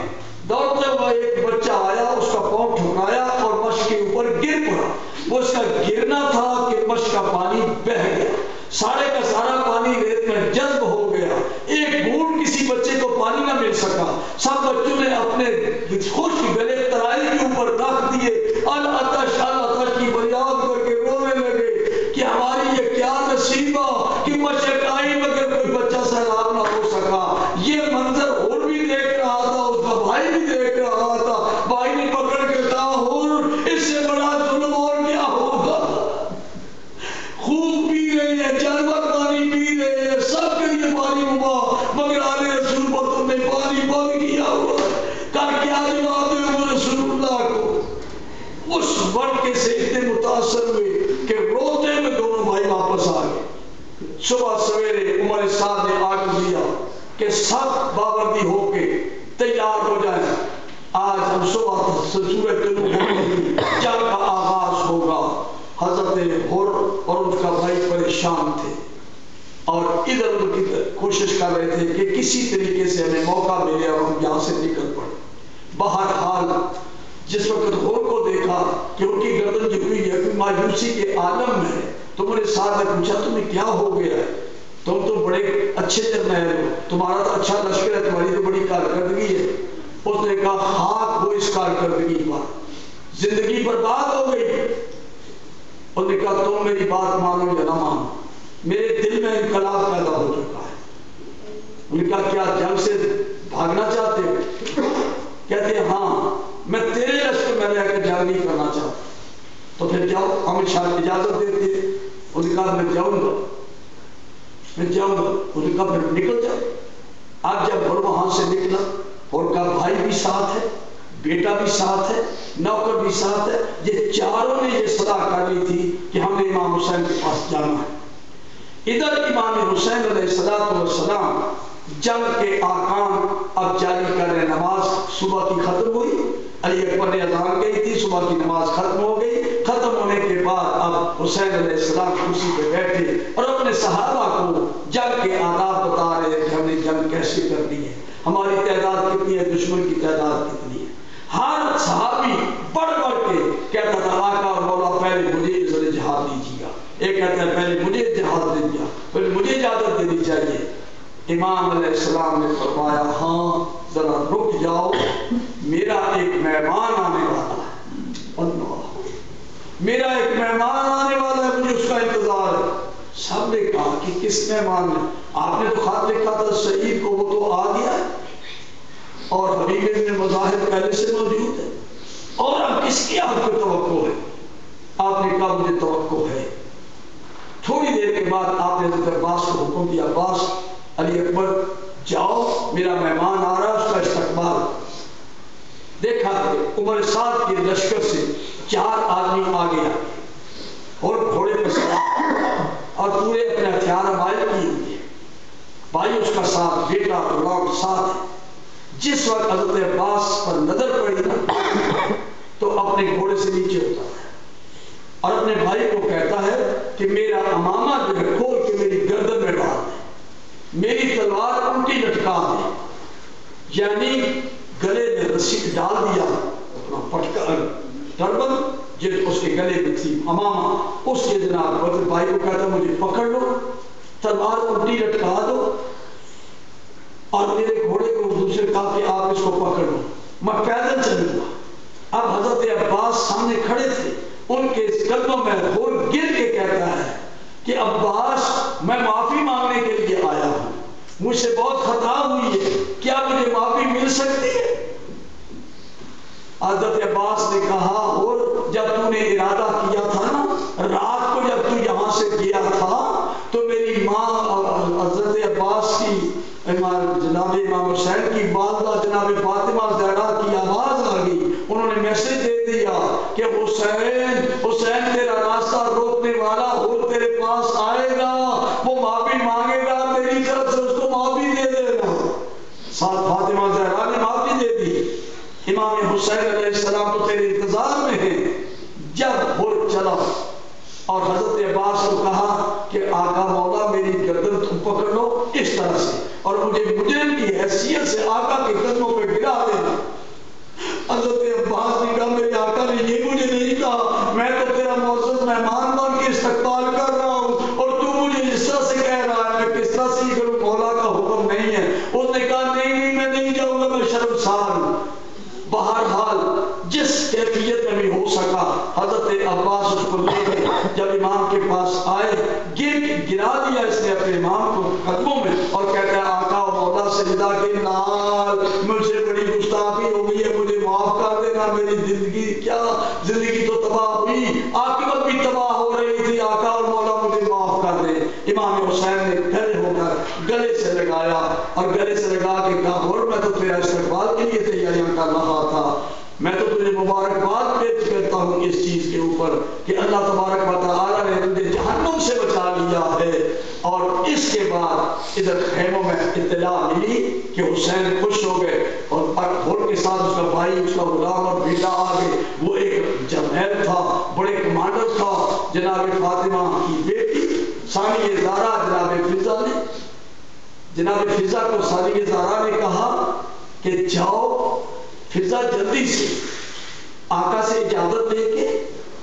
S1: دوڑتے ہوئے ایک بچہ آیا، اس کا پاؤں ٹھکرایا اور مشک کے اوپر گر پڑا۔ وہ اس کا گرنا تھا کہ مشک کا پانی بہہ گیا، سارے کا سارا پانی ریت میں جذب ہو گیا، ایک بوند کسی بچے کو پانی نہ مل سکا۔ سب بچوں نے اپنے خشک گلے ترائی کے اوپر رکھ دیے، العطش العطش کی فریاد کر کے رونے لگے کہ ہماری یہ کیا نصیبہ کہ مشک آئی مگر کوئی بچہ سیراب نہ ہو سکا۔ یہ منظر اور بھی دیکھ رہا تھا، اس کا بھائی بھی دیکھ رہا تھا۔ بھائی نے پکڑ کے کہا اور اس سے بڑا ظلم اور کیا ہوگا؟ خوب پی رہے ہیں، جانور پانی پی رہے ہیں، سب کے لیے پانی مباح، مگر آل رسول پر تم نے پانی بند کیا ہوا ہے۔ کل کیا جواب دے گے رسول اللہ کو؟ اس وقت سے اتنے متاثر ہوئے کہ روتے میں دونوں بھائی واپس آ گئے۔ صبح سویرے عمر سعد نے آرڈر دیا کہ سب بابردی ہو کے تیار ہو جائیں، آج ہم صبح سورج طلوع ہوگی، جنگ کا آغاز ہوگا۔ حضرت حر اور اس کا بھائی پریشان تھے اور ادھر ادھر کی کوشش کر رہے تھے کہ کسی طریقے سے ہمیں موقع ملے اور ہم یہاں سے نکل پڑے۔ بہرحال جس وقت حر کو دیکھا کہ ان کی گردن جھکی ہے، کوئی مایوسی کے عالم میں ہے، تو میرے ساتھ نے پوچھا تمہیں کیا ہو گیا ہے؟ تم تو بڑے اچھے جرنیل ہو، تمہارا تو اچھا لشکر ہے، تمہاری تو بڑی کارکردگی ہے۔ اس نے کہا خاک ہو اس کارکردگی پر، زندگی برباد ہو گئی۔ انہوں نے کہا تم میری بات مانو یا نہ مانو، میرے دل میں انقلاب پیدا ہو چکا ہے۔ انہوں نے کہا کیا جنگ سے بھاگنا چاہتے ہو؟ کہتے ہیں ہاں، میں تیرے لشکر میں رہ کے جنگ نہیں کرنا چاہتا۔ تو پھر جاؤ، امر شاہ اجازت دیتے ہیں۔ انہوں نے کہا میں جاؤں گا، میں جاؤں گا۔ انہوں نے کہا پھر نکل جاؤ۔ اب جب وہ وہاں سے نکلا، اور کا بھائی بھی ساتھ ہے، بیٹا بھی ساتھ ہے، نوکر بھی ساتھ ہے، یہ چاروں نے یہ صدا کر لی تھی کہ ہم نے امام حسین کے پاس جانا ہے۔ ادھر امام حسین علیہ السلام جنگ کے احکام اب جاری کر رہے۔ نماز صبح کی ختم ہوئی، علی اکبر نے اذان کہی تھی، صبح کی نماز ختم ہو گئی۔ ختم ہونے کے بعد اب حسین علیہ السلام کرسی پہ بیٹھے اور اپنے صحابہ کو جنگ کے آداب بتا رہے ہیں کہ ہم نے جنگ کیسے کرنی ہے، ہماری تعداد کتنی ہے، دشمن کی تعداد کتنی ہے۔ ہر صحابی بڑھ بڑھ کے کہتا تھا آقا اور مولا پہلے مجھے ذرا جہاد دیجیے گا، ایک کہتا ہے پہلے مجھے جہاد دیجیے، پہلے مجھے اجازت دینی چاہیے۔ امام علیہ السلام نے فرمایا ہاں ذرا رک جاؤ، میرا ایک مہمان آنے والا ہے، اللہ، میرا ایک مہمان آنے والا ہے، مجھے اس کا انتظار ہے۔ سب نے کہا کہ کس مہمان نے؟ آپ نے تو خط لکھا تھا سعید کو، وہ تو آ گیا ہے اور حبیب ابن مظاہر پہلے سے موجود ہے، اور اب کس کی آپ کو توقع ہے؟ آپ نے کہا مجھے توقع ہے۔ تھوڑی دیر کے بعد آپ نے حضرت عباس کو حکم دیا، عباس علی اکبر جاؤ، میرا مہمان آ رہا ہے، اس کا استقبال۔ دیکھا کہ عمر سعد کے لشکر سے 4 آدمی آ گیا اور گھوڑے پر سوار اور پورے اپنے ہتھیار حمایت کیے ہوئے، بھائی اس کا ساتھ، بیٹا غلام ساتھ ہے۔ جس وقت حضرت عباس پر نظر پڑی نا تو اپنے گھوڑے سے نیچے ہوتا ہے اور اپنے بھائی کو کہتا ہے کہ میرا امامہ جو ہے کھول کے میری گردن میں ڈال دے، میری تلوار الٹی لٹکا دے، یعنی گلے میں رسی ڈال دیا، اپنا پٹکا ٹربن جن اس کے گلے میں تھی امامہ، اس کے جناب حضرت بھائی کو کہتا مجھے پکڑ لو، تلوار الٹی لٹکا دو، اور میرے گھوڑے کو دوسرے کہا کہ آپ اس کو پکڑ لو، میں پیدل چلوں گا۔ اب حضرت عباس سامنے کھڑے تھے، ان کے قدموں میں غور گر کے کہتا ہے کہ عباس میں معافی مانگنے کے لیے آیا ہوں، مجھ سے بہت خطا ہوئی ہے، کیا مجھے معافی مل سکتی ہے؟ حضرت عباس نے کہا اور جب تو نے ارادہ کیا تھا نا، رات کو جب تو یہاں سے گیا تھا تو میری ماں حضرت عباس کی جناب امام حسین کی والدہ جناب فاطمہ زہرا کی آواز آ گئی، انہوں نے میسج دے دیا کہ حسین تیرا راستہ روکنے والا اور تیرے پاس آئے گا، وہ معافی مانگے گا، تیری طرف سے اس کو معافی دے دے گا۔ ساتھ فاطمہ زہرا نے معافی دے دی۔ امام حسین علیہ السلام تو تیرے انتظار میں ہیں۔ جب ہو چلا اور حضرت عباس کو کہا کہ آقا مولا میری گردن تم پکڑ لو اس طرح سے اور مجھے مجرم کی حیثیت سے آقا کے قدموں پہ گرا دینا۔ حضرت عباس نے کہا میرے آقا نے یہ مجھے نہیں کہا، میں تو تیرا معزز مہمان بن کے استقبال کر رہا ہوں اور تو مجھے اس طرح سے کہہ رہا ہے، میں کس طرح سے یہ کروں، مولا کا حکم نہیں ہے۔ اس نے کہا نہیں میں نہیں جاؤں گا، میں شرمسار ہوں۔ بہرحال جس کیفیت میں بھی ہو سکا حضرت عباس اس کو لے گئے، جب امام کے پاس آئے گرا دیا اس نے اپنے امام کو قدموں میں اور کہتا ہے آقا و مولا سجدہ کے نال مجھ سے بڑی گستاخی ہو گئی ہے، مجھے معاف کر دینا، میری زندگی تو تباہ ہوئی، عاقبت بھی تباہ ہو رہی تھی، آقا اور مولا مجھے معاف کر دے۔ امام حسین نے کھڑے ہو کر گلے سے لگایا اور گلے سے لگا کے کہا اور میں تو تیرا استقبال کے لیے تیاریاں کر رہا تھا، میں تو تجھے مبارکباد پیش کرتا ہوں اس چیز کے اوپر کہ اللہ تبارک و تعالیٰ نے تجھے جہنم سے بچا لیا ہے۔ اور اس کے بعد ادھر خیموں میں اطلاع ملی کہ حسین خوش ہو گئے اور گھوڑ کے ساتھ اس کا بھائی، اس کا غلام اور بیٹا آ گئے۔ وہ ایک جرنیل تھا، بڑے کمانڈر تھا، جناب فاطمہ کی بیٹی ثانی زہرا جناب فضا کو ثانی زہرا نے کہا کہ جاؤ فضا جلدی سے آقا سے اجازت لے کے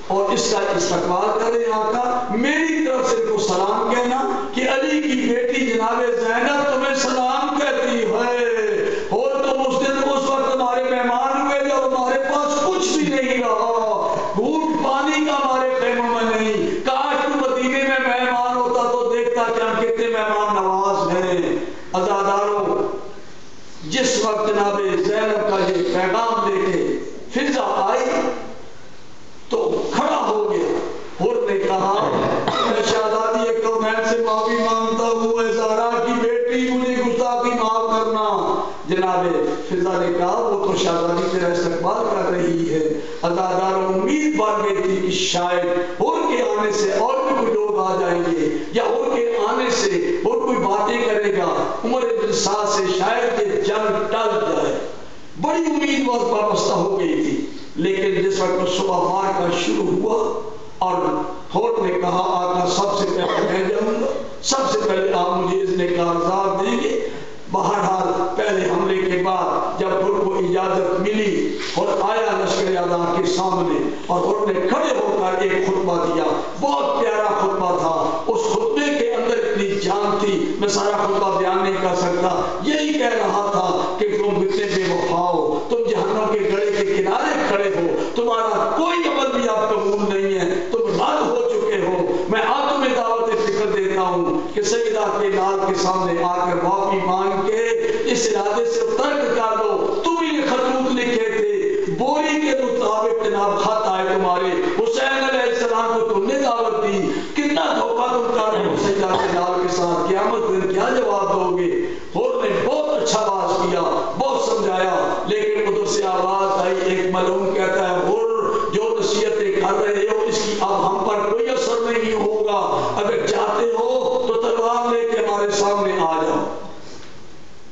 S1: اور اس کا استقبال کرے، آقا میری طرف سے کو سلام کہنا کہ علی کی بیٹی جناب زینب تمہیں سلام کہتی ہے اور تم اس دن اس وقت ہمارے مہمان ہوئے جب ہمارے پاس کچھ بھی نہیں رہا، گھونٹ پانی کا ہمارے خیموں میں نہیں، کاش تو مدینے میں مہمان ہوتا تو دیکھتا کہ ہم کتنے مہمان نواز ہیں۔ عزاداروں جس وقت جناب زینب کا یہ پیغام لے کے فضا آئی تو کھڑا ہو گیا اور نے کہا میں شہزادی کونین سے معافی مانگتا ہوں، اے زہرا کی بیٹی مجھے گستاخی معاف کرنا۔ جناب فضا نے کہا وہ تو شہزادی تیرا استقبال کر رہی ہے۔ عزاداروں امید بڑھ گئی تھی کہ شاید اور کے آنے سے اور بھی کوئی لوگ آ جائیں گے یا اور کے آنے سے اور کوئی باتیں کرے گا، عمر بن سعد سے شاید یہ جنگ ٹل جائے، بڑی امید وابستہ ہو گئی تھی۔ لیکن جس وقت صبح مار کا شروع ہوا اور تھوٹ نے کہا آقا سب سے پہلے میں جاؤں گا، سب سے پہلے آپ مجھے اذن کارزار دیں گے۔ بہرحال پہلے حملے کے بعد جب ان کو اجازت ملی اور آیا لشکر اعظم کے سامنے اور انہوں نے کھڑے ہو کر ایک خطبہ دیا، بہت پیارا خطبہ تھا۔ اس خطبے کے اندر اتنی جان تھی، میں سارا خطبہ بیان نہیں کر سکتا، یہی کہہ رہا تھا کہ تم کتنے بے وفا ہو، تم جہنم کے گڑھے کے کنارے کھڑے ہو، تمہارا کوئی عمل بھی آپ قبول نہیں ہے، تم رد ہو چکے ہو۔ میں آپ تمہیں دعوت فکر دیتا ہوں کہ سیدہ کے لال کے سامنے آ کر معافی مانگ کے اس ارادے سے ترک کر دو۔ تم یہ خطوط لکھے تھے، بوری کے مطابق جناب خط آئے تمہارے، حسین علیہ السلام کو تم نے دعوت دی، کتنا دھوکہ تم کر رہے ہو سیدہ کے لال کے ساتھ، قیامت دن کیا جواب دو گے؟ اور نے بہت اچھا باز کیا، بہت سمجھایا، لیکن ادھر سے آواز آئی، ایک ملعون کہتا ہے اور جو نصیحتیں کر رہے ہو اس کی اب ہم پر کوئی اثر نہیں ہوگا، اگر چاہتے ہو تو تلوار لے کے ہمارے سامنے آ جاؤ۔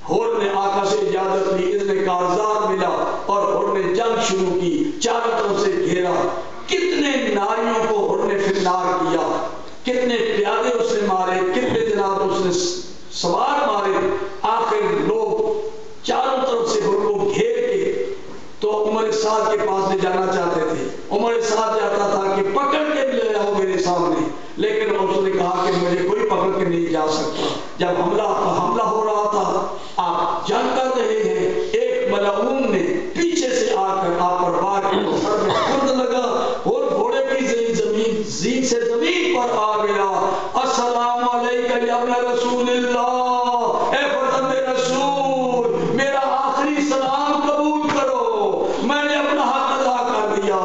S1: ہور نے آقا سے اجازت لی، اذن کارزار ملا اور ہور نے جنگ شروع کی، چاروں طرف سے گھیرا، کتنے ناریوں کو ہور نے فرنار کیا، کتنے پیادے اس نے مارے، کتنے جناب اس نے سوار مارے۔ آخر لوگ چاروں طرف سے ہور کو گھیر کے تو عمر سعد کے پاس لے جانا چاہتے تھے، عمر سعد چاہتا تھا کہ پکڑ کے لے آؤ میرے سامنے، لیکن اس نے کہا کہ مجھے کوئی پکڑ کے نہیں جا سکتا۔ جب حملہ ہو رہا تھا، آپ ابن رسول اللہ، اے فرزند رسول، میرا آخری سلام قبول کرو، میں نے اپنا حق ادا کر دیا۔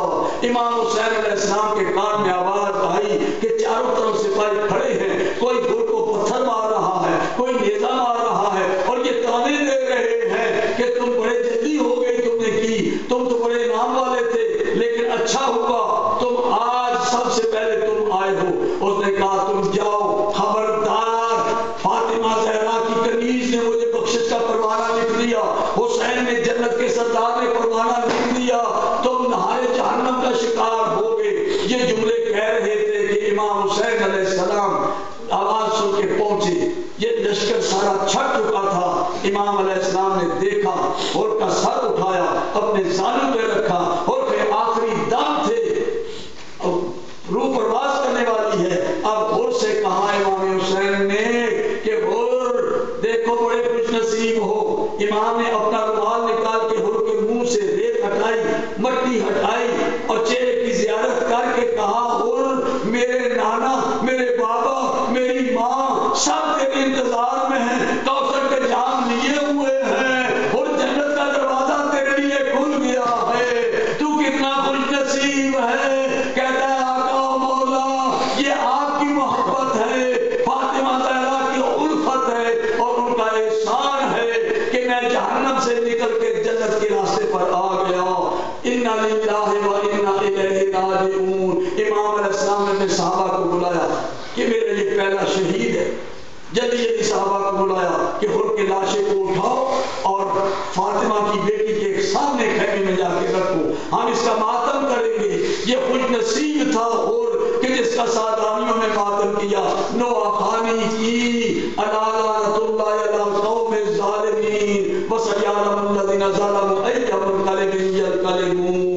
S1: امام حسین علیہ السلام کے کان میں آواز آئی کہ چاروں طرف سپاہی کھڑے ہیں، کوئی گھر کو پتھر مار رہا ہے، کوئی نیزہ مار رہا ہے، اور یہ تانے دے رہے ہیں کہ تم بڑے جلدی ہو گئی، تم نے کی، تم تو بڑے نام والے تھے، لیکن اچھا ہوا تم آج سب سے پہلے تم آئے ہو۔ اس نے کہا تم جاؤ، خبردار، فاطمہ زہرا کی کنیز نے مجھے بخشش کا پروانہ لکھ دیا، حسین نے جنت کے سردار نے پروانہ لکھ دیا، تم نہارے جہنم کا شکار ہو گئے۔ یہ جملے کہہ رہے تھے کہ امام حسین علیہ السلام آواز سن کے پہنچے، یہ لشکر سارا چھٹ چکا تھا۔ امام علیہ السلام نے دیکھا اور کا سر اٹھایا، اپنے زانو پہ رکھا، اور پھر آخری دم تھے، روح پرواز کرنے والی ہے۔ اب غور سے کہا امام حسین نے کہ غور دیکھو بڑے خوش نصیب ہو۔ امام نے اپنا رومال نکال کے غور کے منہ سے ریت ہٹائی، مٹی ہٹائی، اور چہرے کی زیارت کر کے کہا غور میرے نانا، میرے بابا، میری ماں سب تیرے انتظار میں ہیں، کوثر کے جام لیے ہوئے ہیں، اور جنت کا دروازہ تیرے لیے کھل گیا ہے، تو کتنا خوش نصیب ہے۔ کہتا ہے آقا و مولا، یہ آپ کی محبت ہے، فاطمہ زہرا کی الفت ہے، اور ان کا احسان ہے کہ میں جہنم سے نکل کے جنت کے راستے پر آ گیا۔ انا للہ و انا الیہ راجعون۔ امام علیہ السلام نے صحابہ کو بلایا کہ میرا یہ پہلا شہید ہے، جلدی جلدی صحابہ کو بلایا کہ حر کے لاشے کو اٹھاؤ اور فاطمہ کی بیٹی کے سامنے خیمے میں جا کے رکھو، ہم اس کا ماتم کریں گے۔ یہ خوش نصیب تھا اور کہ جس کا سادانیوں میں ماتم کیا۔ نوح خانی کی الا لعنۃ اللہ علی القوم الظالمین وسیعلم الذین ظلموا ای منقلب ینقلبون۔